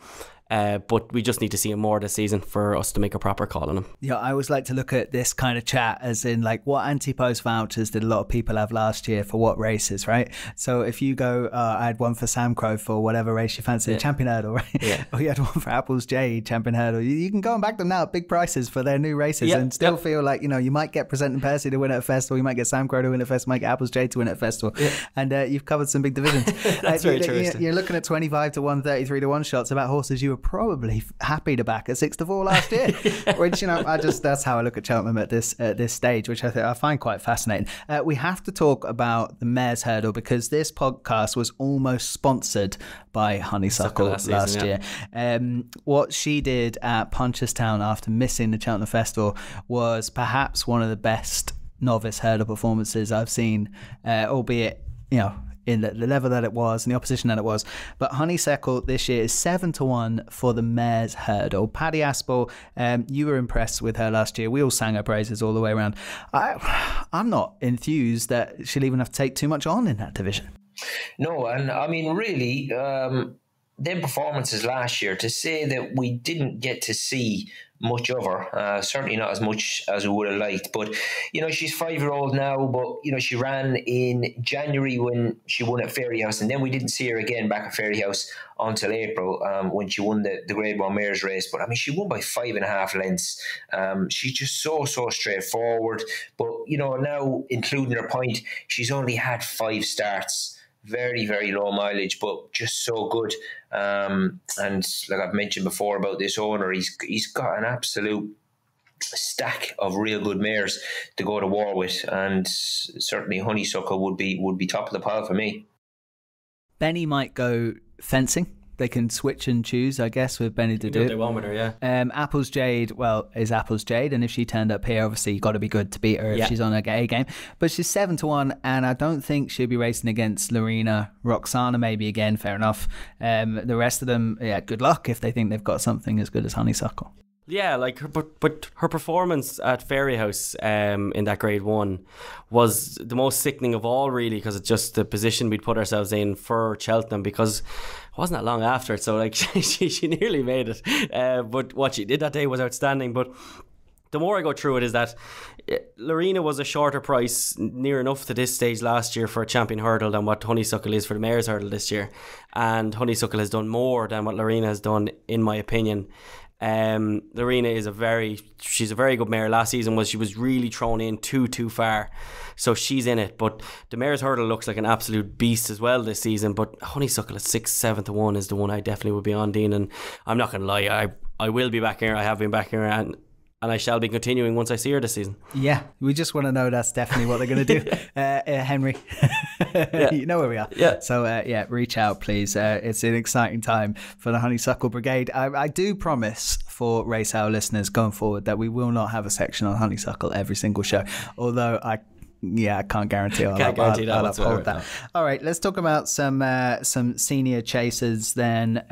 But we just need to see him more this season for us to make a proper call on him. Yeah, I always like to look at this kind of chat as in like what anti-post vouchers did a lot of people have last year for what races, right? So if you go, I had one for Sam Crow for whatever race you fancy, Champion Hurdle, right? Yeah. Or you had one for Apples Jade, Champion Hurdle. You can go and back them now at big prices for their new races and still feel like, you might get Presenting Percy to win at a festival, you might get Sam Crow to win at a festival, you might get Apples Jade to win at a festival. Yeah. And you've covered some big divisions. That's very true. You're looking at 25-1, 33-1 shots about horses you were probably happy to back at 6-4 last year, which that's how I look at Cheltenham at this stage, which I find quite fascinating. We have to talk about the Mares Hurdle because this podcast was almost sponsored by Honeysuckle last year. What she did at Punchestown after missing the Cheltenham Festival was perhaps one of the best novice hurdle performances I've seen, albeit in the level that it was and the opposition that it was. But Honeysuckle this year is 7-1 for the Mares Hurdle. Paddy Aspell, you were impressed with her last year. We all sang her praises all the way around. I'm not enthused that she'll even have to take too much on in that division. No, and I mean, really, them performances last year, to say that we didn't get to see much of her, certainly not as much as we would have liked, but she's 5-year-old now, but she ran in January when she won at Fairyhouse, and then we didn't see her again back at Fairyhouse until April when she won the Grade 1 Mares race. But I mean, she won by 5.5 lengths. She's just so straightforward, but now including her point, she's only had 5 starts. Very, very low mileage, but just so good. And like I've mentioned before about this owner, he's got an absolute stack of real good mares to go to war with, and certainly Honeysuckle would be top of the pile for me. Benny might go fencing. They can switch and choose, I guess, with Benny to do it. They want with her, yeah. Apples Jade, is Apples Jade, and if she turned up here, obviously you've got to be good to beat her if she's on a A game. But she's 7-1, and I don't think she'll be racing against Lorena, Roxana maybe again. Fair enough. The rest of them, good luck if they think they've got something as good as Honeysuckle. Yeah, but her performance at Fairyhouse in that Grade 1 was the most sickening of all, really, because it's just the position we'd put ourselves in for Cheltenham, because it wasn't that long after it, so she nearly made it. But what she did that day was outstanding. But the more I go through it is that Lorena was a shorter price, near enough to this stage last year for a Champion Hurdle than what Honeysuckle is for the Mares Hurdle this year. And Honeysuckle has done more than what Lorena has done, in my opinion. Lorena is she's a very good mare. Last season she was really thrown in too far, so she's in it. But the Mares Hurdle looks like an absolute beast as well this season. But Honeysuckle at 6-7-1 is the one I definitely would be on, Dean. And I'm not going to lie, I will be back here. I have been back here, and I shall be continuing once I see her this season. Yeah, we just want to know that's definitely what they're going to do. Henry, you know where we are. Yeah. So, reach out, please. It's an exciting time for the Honeysuckle Brigade. I do promise for Racehour listeners going forward that we will not have a section on Honeysuckle every single show, although I can't guarantee. I'll uphold that. All right, let's talk about some senior chasers then.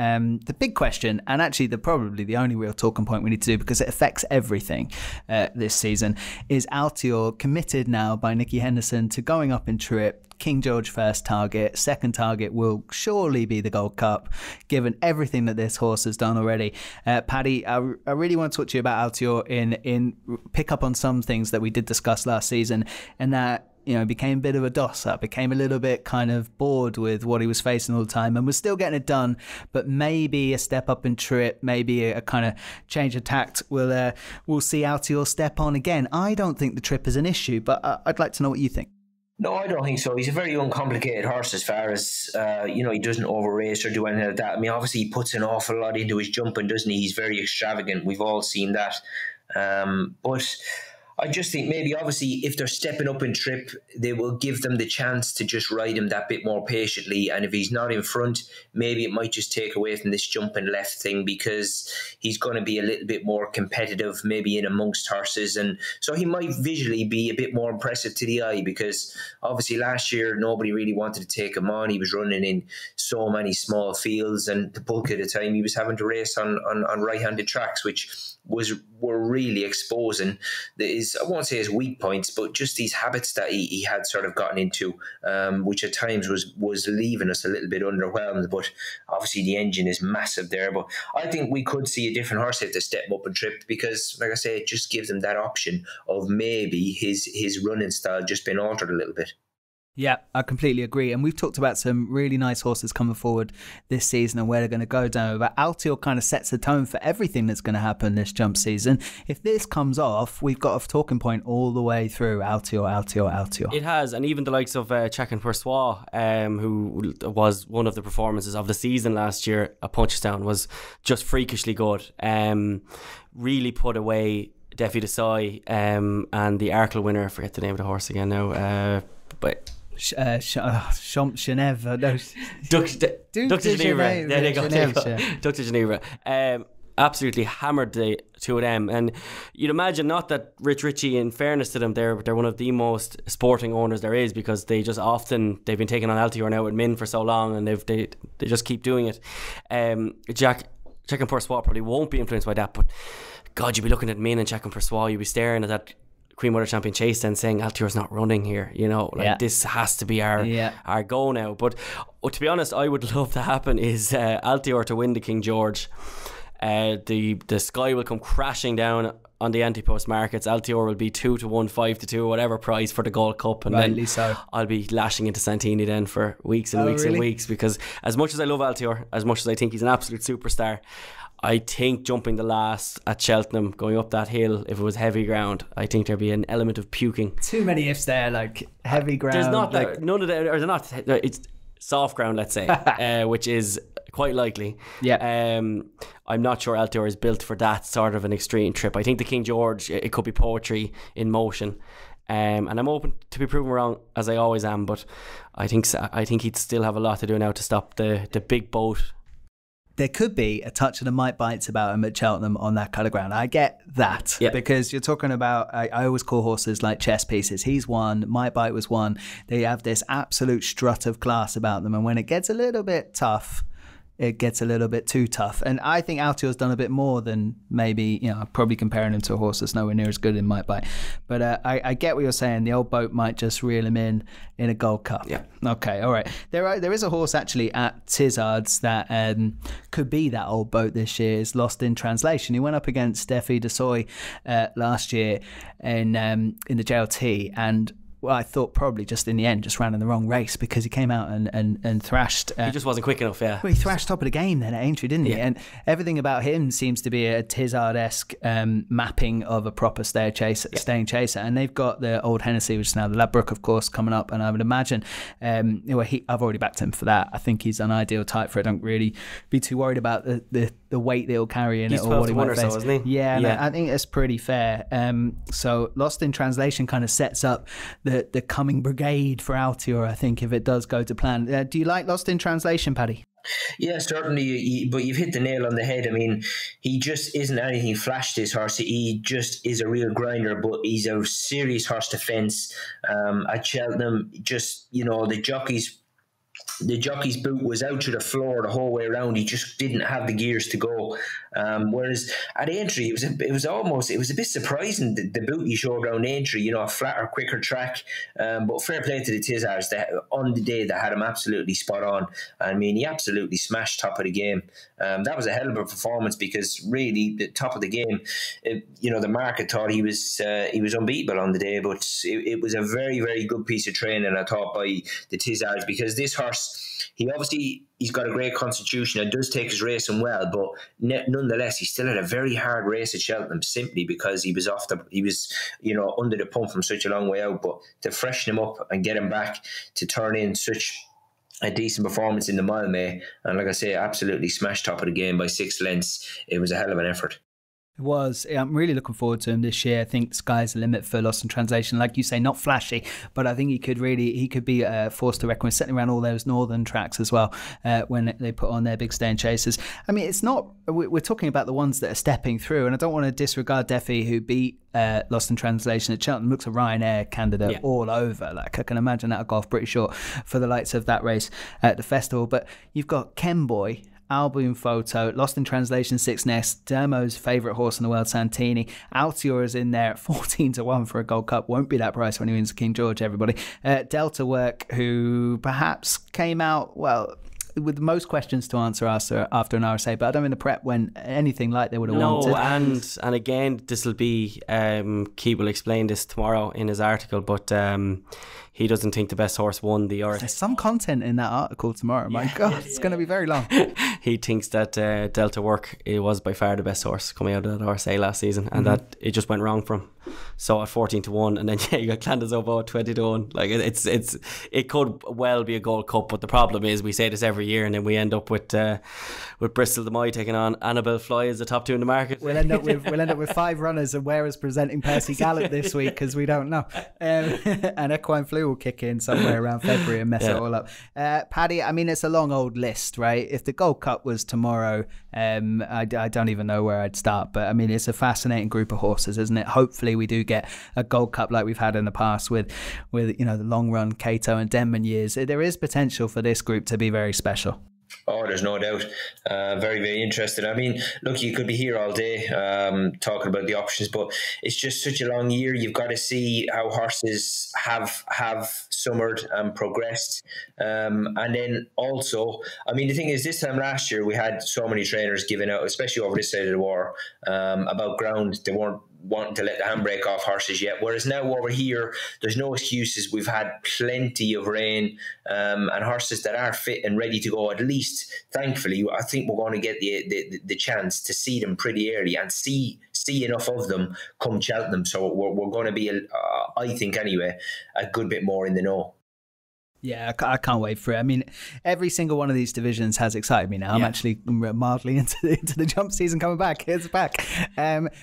The big question, and actually probably the only real talking point we need to do, because it affects everything this season, is Altior committed now by Nicky Henderson to going up in Trip. King George first target, second target will surely be the Gold Cup, given everything that this horse has done already. Paddy, I really want to talk to you about Altior in pick up on some things that we did discuss last season, and that became a bit of a dosser, became a little bit kind of bored with what he was facing all the time, and was still getting it done, but maybe a step up in trip, maybe a kind of change of tact. We'll see Altior step on again. I don't think the trip is an issue, but I'd like to know what you think. No, I don't think so. He's a very uncomplicated horse as far as, he doesn't over-race or do anything like that. I mean, obviously he puts an awful lot into his jumping, doesn't he? He's very extravagant. We've all seen that. But I just think maybe, obviously, if they're stepping up in trip, they will give them the chance to just ride him that bit more patiently. And if he's not in front, maybe it might just take away from this jumping left thing, because he's going to be a little bit more competitive, maybe in amongst horses. And so he might visually be a bit more impressive to the eye, because obviously last year nobody really wanted to take him on. He was running in so many small fields, and the bulk of the time he was having to race on right-handed tracks, which were really exposing I won't say his weak points, but just these habits that he had sort of gotten into, which at times was leaving us a little bit underwhelmed. But obviously the engine is massive there. But I think we could see a different horse if they step up and trip, because, like I say, it just gives them that option of maybe his running style just being altered a little bit. Yeah, I completely agree. And we've talked about some really nice horses coming forward this season and where they're going to go down. But Altior kind of sets the tone for everything that's going to happen this jump season. If this comes off, we've got a talking point all the way through. Altior. It has. And even the likes of Cheltenham, who was one of the performances of the season last year at Punchestown, was just freakishly good. Really put away Defi Desai and the Arkle winner. I forget the name of the horse again now. But Geneva. No. Duc de Geneva. There you go. Duc de Geneva. Absolutely hammered the two of them. And you'd imagine not that Rich Ritchie, in fairness to them, they're one of the most sporting owners there is, because they've been taking on Altior now with Min for so long, and they just keep doing it. Check and Poursois probably won't be influenced by that, but God, you'd be looking at Min and Check and Poursois, you'd be staring at that Queen Mother Champion Chase and saying Altior's not running here, this has to be our goal now. But to be honest, I would love to happen is Altior to win the King George. The sky will come crashing down on the anti-post markets. Altior will be 2 to 1, 5 to 2, whatever price for the Gold Cup, and rightly then so. I'll be lashing into Santini then for weeks and weeks and weeks, because as much as I love Altior, as much as I think he's an absolute superstar, I think jumping the last at Cheltenham, going up that hill, if it was heavy ground, I think there'd be an element of puking. Too many ifs there, like heavy ground. There's not none of that, or they're not. It's soft ground, let's say, which is quite likely. Yeah. I'm not sure Altior is built for that sort of an extreme trip. I think the King George, it could be poetry in motion. And I'm open to be proven wrong, as I always am, but I think he'd still have a lot to do now to stop the big boat. There could be a touch of the might bites about him at Cheltenham on that kind of ground. I get that, because you're talking about, I always call horses like chess pieces. He's one, might bite was one. They have this absolute strut of class about them, and when it gets a little bit tough, it gets a little bit too tough. And I think Altior's done a bit more than maybe, probably comparing him to a horse that's nowhere near as good in might bite. But I get what you're saying. The old boat might just reel him in a Gold Cup. Yeah. Okay, all right. There is a horse actually at Tizards that could be that old boat this year. Is Lost in Translation. He went up against Steffi Desai last year in the JLT, and well, I thought probably just in the end just ran in the wrong race, because he came out and thrashed. He just wasn't quick enough, yeah. Well, he thrashed top of the game then at Aintree, didn't he? Yeah. And everything about him seems to be a Tizard-esque mapping of a proper staying chaser. And they've got the Old Hennessy, which is now the Ladbroke, of course, coming up. And I would imagine, I've already backed him for that. I think he's an ideal type for it. I don't really be too worried about the weight that he'll carry in it or what he might face. Or so, isn't he? Yeah. No, I think it's pretty fair. So Lost in Translation kind of sets up the coming brigade for Altior, I think, if it does go to plan. Do you like Lost in Translation, Paddy? Yeah, certainly, but you've hit the nail on the head. I mean, he just isn't anything flash, this horse. He just is a real grinder, but he's a serious horse to fence. At Cheltenham, just, the jockeys the jockey's boot was out to the floor the whole way around. He just didn't have the gears to go. Whereas at Aintree, it was a bit surprising, the boot he showed around Aintree, you know, a flatter, quicker track. But fair play to the Tizzars that on the day that had him absolutely spot on. I mean, he absolutely smashed top of the game. That was a hell of a performance, because really the top of the game, the market thought he was unbeatable on the day, but it was a very, very good piece of training, I thought, by the Tizzars, because this horse, he's got a great constitution and does take his racing well, but nonetheless he still had a very hard race at Cheltenham, simply because he was under the pump from such a long way out. But to freshen him up and get him back to turn in such a decent performance in the mile, May, and like I say, absolutely smashed top of the game by 6 lengths. It was a hell of an effort. It was. I'm really looking forward to him this year. I think the sky's the limit for Lost in Translation. Like you say, not flashy, but I think he could be a force to reckon with, certainly around all those northern tracks as well, when they put on their big staying chasers. I mean, it's not, we're talking about the ones that are stepping through, and I don't want to disregard Deffy, who beat Lost in Translation at Cheltenham. Looks a Ryanair candidate all over. Like, I can imagine that'll go off pretty short for the likes of that race at the festival. But you've got Kenboy, Album Photo, Lost in Translation, 6 Nest, Dermo's favourite horse in the world, Santini. Altior is in there at 14-1 for a Gold Cup. Won't be that price when he wins King George, everybody. Delta Work, who perhaps came out, well, with the most questions to answer after an RSA, but I don't think the prep went anything like they would have wanted. And again, this will be, Keith will explain this tomorrow in his article, but he doesn't think the best horse won the RSA. There's some content in that article tomorrow. My God, it's going to be very long. He thinks that Delta Work, it was by far the best horse coming out of that RSA last season, and that it just went wrong for him. So at 14-1, and then you got Clandas Obo at 20-1. Like, it could well be a Gold Cup, but the problem is we say this every year, and then we end up with Bristol de Mai taking on Annabelle Fly as the top 2 in the market. We'll end up with 5 runners, and Where is presenting Percy Gallup this week, because we don't know. And Equine Flu will kick in somewhere around February and mess it all up. Paddy, I mean, it's a long old list, right? If the Gold Cup was tomorrow, I don't even know where I'd start, but I mean, it's a fascinating group of horses, isn't it? Hopefully we do get a Gold Cup like we've had in the past with the long run Cato and Denman years. There is potential for this group to be very special. Oh, there's no doubt. Very, very interested. I mean, look, you could be here all day talking about the options, but it's just such a long year. You've got to see how horses have summered and progressed. And then also, I mean, the thing is, this time last year, we had so many trainers giving out, especially over this side of the war, about ground. They weren't wanting to let the handbrake off horses yet, whereas now over here there's no excuses. We've had plenty of rain, and horses that are fit and ready to go. At least, thankfully, I think we're going to get the chance to see them pretty early and see enough of them come Cheltenham. So we're going to be, I think anyway, a good bit more in the know. Yeah, I can't wait for it. I mean, every single one of these divisions has excited me now. I'm actually mildly into the jump season coming back. It's back.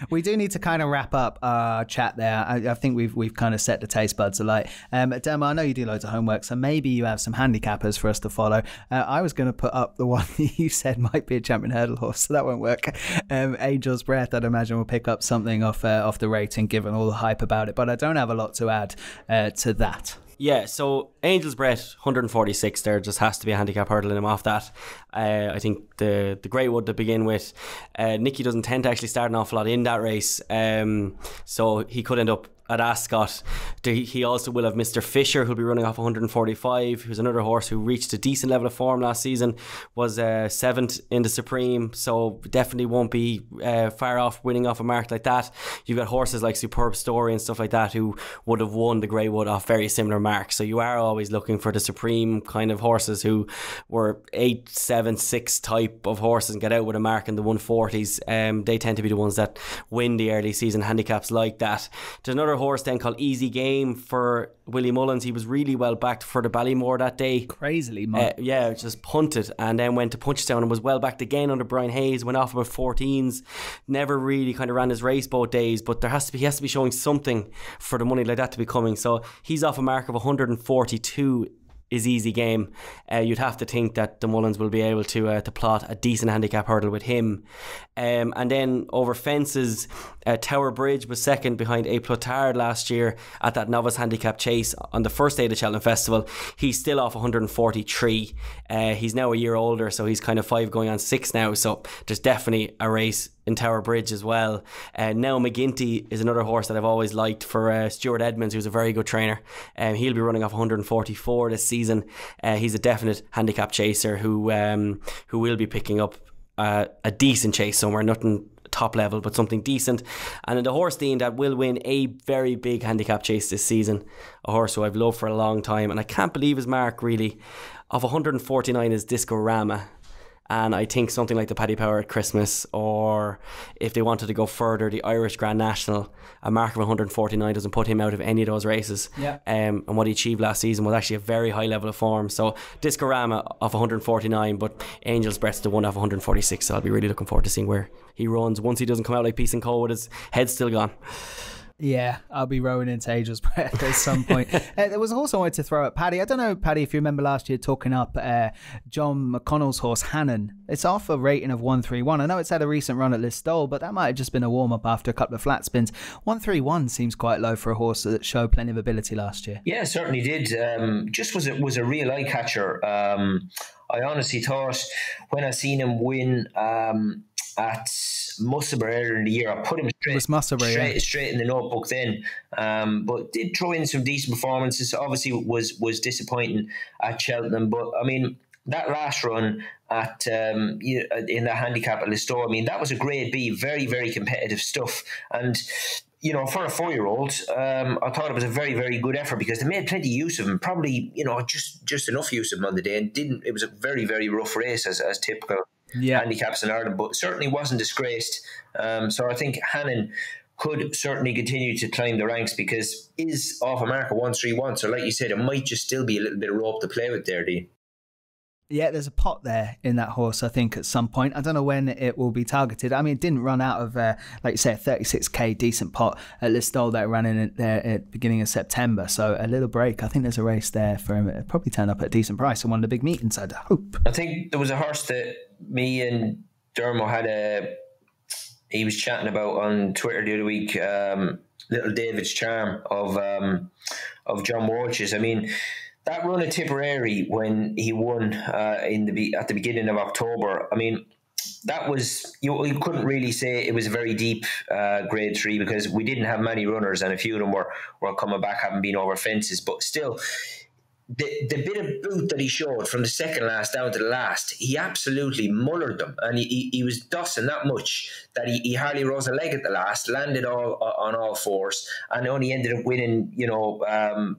We do need to kind of wrap up our chat there. I think we've kind of set the taste buds alight. Derma, I know you do loads of homework, so maybe you have some handicappers for us to follow. I was going to put up the one you said might be a champion hurdle horse, so that won't work. Angel's Breath, I'd imagine, will pick up something off the rating, given all the hype about it, but I don't have a lot to add to that. Yeah, so Angel's Breath, 146 there, just has to be a handicap hurdling him off that. I think the Grey Wood to begin with, Nicky doesn't tend to actually start an awful lot in that race, so he could end up at Ascot. He also will have Mr. Fisher, who'll be running off 145, who's another horse who reached a decent level of form last season, was 7th in the Supreme, so definitely won't be far off winning off a mark like that. You've got horses like Superb Story and stuff like that who would have won the Grey Wood off very similar marks, so you are always looking for the Supreme kind of horses who were 8, 7, 6 type of horses and get out with a mark in the 140s. They tend to be the ones that win the early season handicaps like that. There's another horse then called Easy Game for Willie Mullins. He was really well backed for the Ballymore that day. Crazily, just punted and then went to Punchestown and was well backed again under Brian Hayes. Went off about 14s. Never really kind of ran his race both days, but he has to be showing something for the money like that to be coming. So he's off a mark of 142 easy game. You'd have to think that the Mullins will be able to plot a decent handicap hurdle with him. And then over fences, Tower Bridge was second behind A Plotard last year at that novice handicap chase on the first day of the Cheltenham Festival. He's still off 143. He's now a year older, so he's kind of 5 going on 6 now, so there's definitely a race in Tower Bridge as well. Now McGinty is another horse that I've always liked for Stuart Edmonds, who's a very good trainer. He'll be running off 144 this season. He's a definite handicap chaser who will be picking up a decent chase somewhere, nothing top level but something decent. And in the horse Dean that will win a very big handicap chase this season, a horse who I've loved for a long time, and I can't believe his mark really, of 149 is Discorama. And I think something like the Paddy Power at Christmas, or if they wanted to go further, the Irish Grand National, a mark of 149 doesn't put him out of any of those races. Yeah. And what he achieved last season was actually a very high level of form. So Discorama off 149, but Angel's Breath's the one off 146. So I'll be really looking forward to seeing where he runs once he doesn't come out like Peace and Co with his head still gone. Yeah, I'll be rowing into Angel's Breath at some point. There was also I wanted to throw at Paddy. I don't know, Paddy, if you remember last year talking up John McConnell's horse Hannon. It's off a rating of 131. I know it's had a recent run at Listowel, but that might have just been a warm-up after a couple of flat spins. 131 seems quite low for a horse that showed plenty of ability last year. Yeah, certainly did. Just was a real eye catcher. I honestly thought when I seen him win at Musselburgh earlier in the year, I put him straight in the notebook then, but did throw in some decent performances. Obviously was disappointing at Cheltenham, but I mean that last run at in the handicap at Listowel, I mean that was a grade B, very, very competitive stuff. And you know, for a 4-year-old, I thought it was a very, very good effort because they made plenty of use of him. Probably, you know, just enough use of him on the day, and it was a very, very rough race as typical handicaps in Ireland, but certainly wasn't disgraced. So I think Hannon could certainly continue to climb the ranks because is off a mark of 131. So like you said, it might just still be a little bit of rope to play with there, Dean. Yeah, there's a pot there in that horse, I think, at some point. I don't know when it will be targeted. I mean, it didn't run out of, like you said, 36k, decent pot at Listowel that ran in there at the beginning of September. So a little break. I think there's a race there for him. It'll probably turn up at a decent price in one of the big meetings, I'd hope. I think there was a horse that me and Diarmuid had he was chatting about on Twitter the other week, Little David's Charm of John Walsh's. I mean, that run at Tipperary when he won at the beginning of October, I mean, that was, you couldn't really say it was a very deep grade 3 because we didn't have many runners and a few of them were coming back, having been over fences. But still, the bit of boot that he showed from the second last down to the last, he absolutely mullered them, and he was dossing that much that he hardly rose a leg at the last, landed on all fours, and only ended up winning, you know,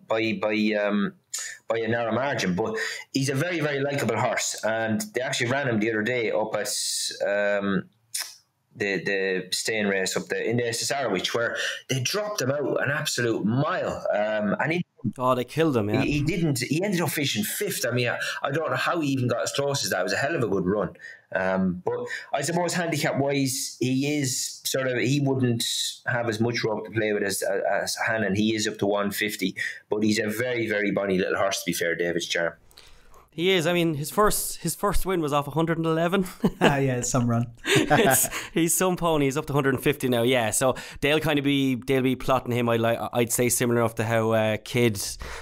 by a narrow margin. But he's a very, very likeable horse, and they actually ran him the other day up at the staying race up in the Cesarewitch, where they dropped him out an absolute mile, and they killed him. Yeah, he ended up finishing 5th. I mean, I don't know how he even got as close as that. It was a hell of a good run. But I suppose handicap wise, he wouldn't have as much rope to play with as Hannon. He is up to 150, but he's a very, very bonny little horse, to be fair, David's Charm. He is. I mean, his first win was off 111. Yeah, some run. He's some pony. He's up to 150 now. Yeah, so they'll be plotting him. I'd say similar enough to how Kidd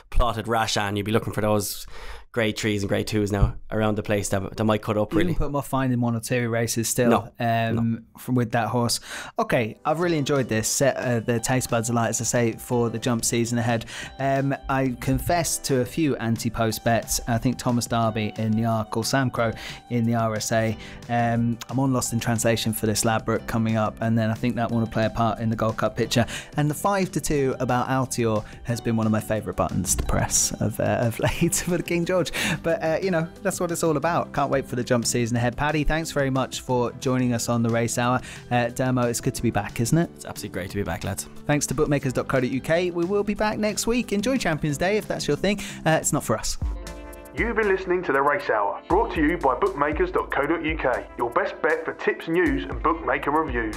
plotted Rashan. You'd be looking for those grade 3s and grade 2s now around the place that might cut up, really. You can put more fine in 1 or 2 races still. No. With that horse. Okay, I've really enjoyed this. Set the taste buds alight, as I say, for the jump season ahead. I confess to a few anti-post bets. I think Thomas Darby in the Arkle, Sam Crow in the RSA. I'm on Lost in Translation for this Ladbroke coming up, and then I think that one will play a part in the Gold Cup picture. And the 5-2 about Altior has been one of my favourite buttons to press of late for the King George. But, you know, that's what it's all about. Can't wait for the jump season ahead. Paddy, thanks very much for joining us on the Race Hour. Dermo, it's good to be back, isn't it? It's absolutely great to be back, lads. Thanks to bookmakers.co.uk. We will be back next week. Enjoy Champions Day if that's your thing. It's not for us. You've been listening to the Race Hour, brought to you by bookmakers.co.uk. Your best bet for tips, news and bookmaker reviews.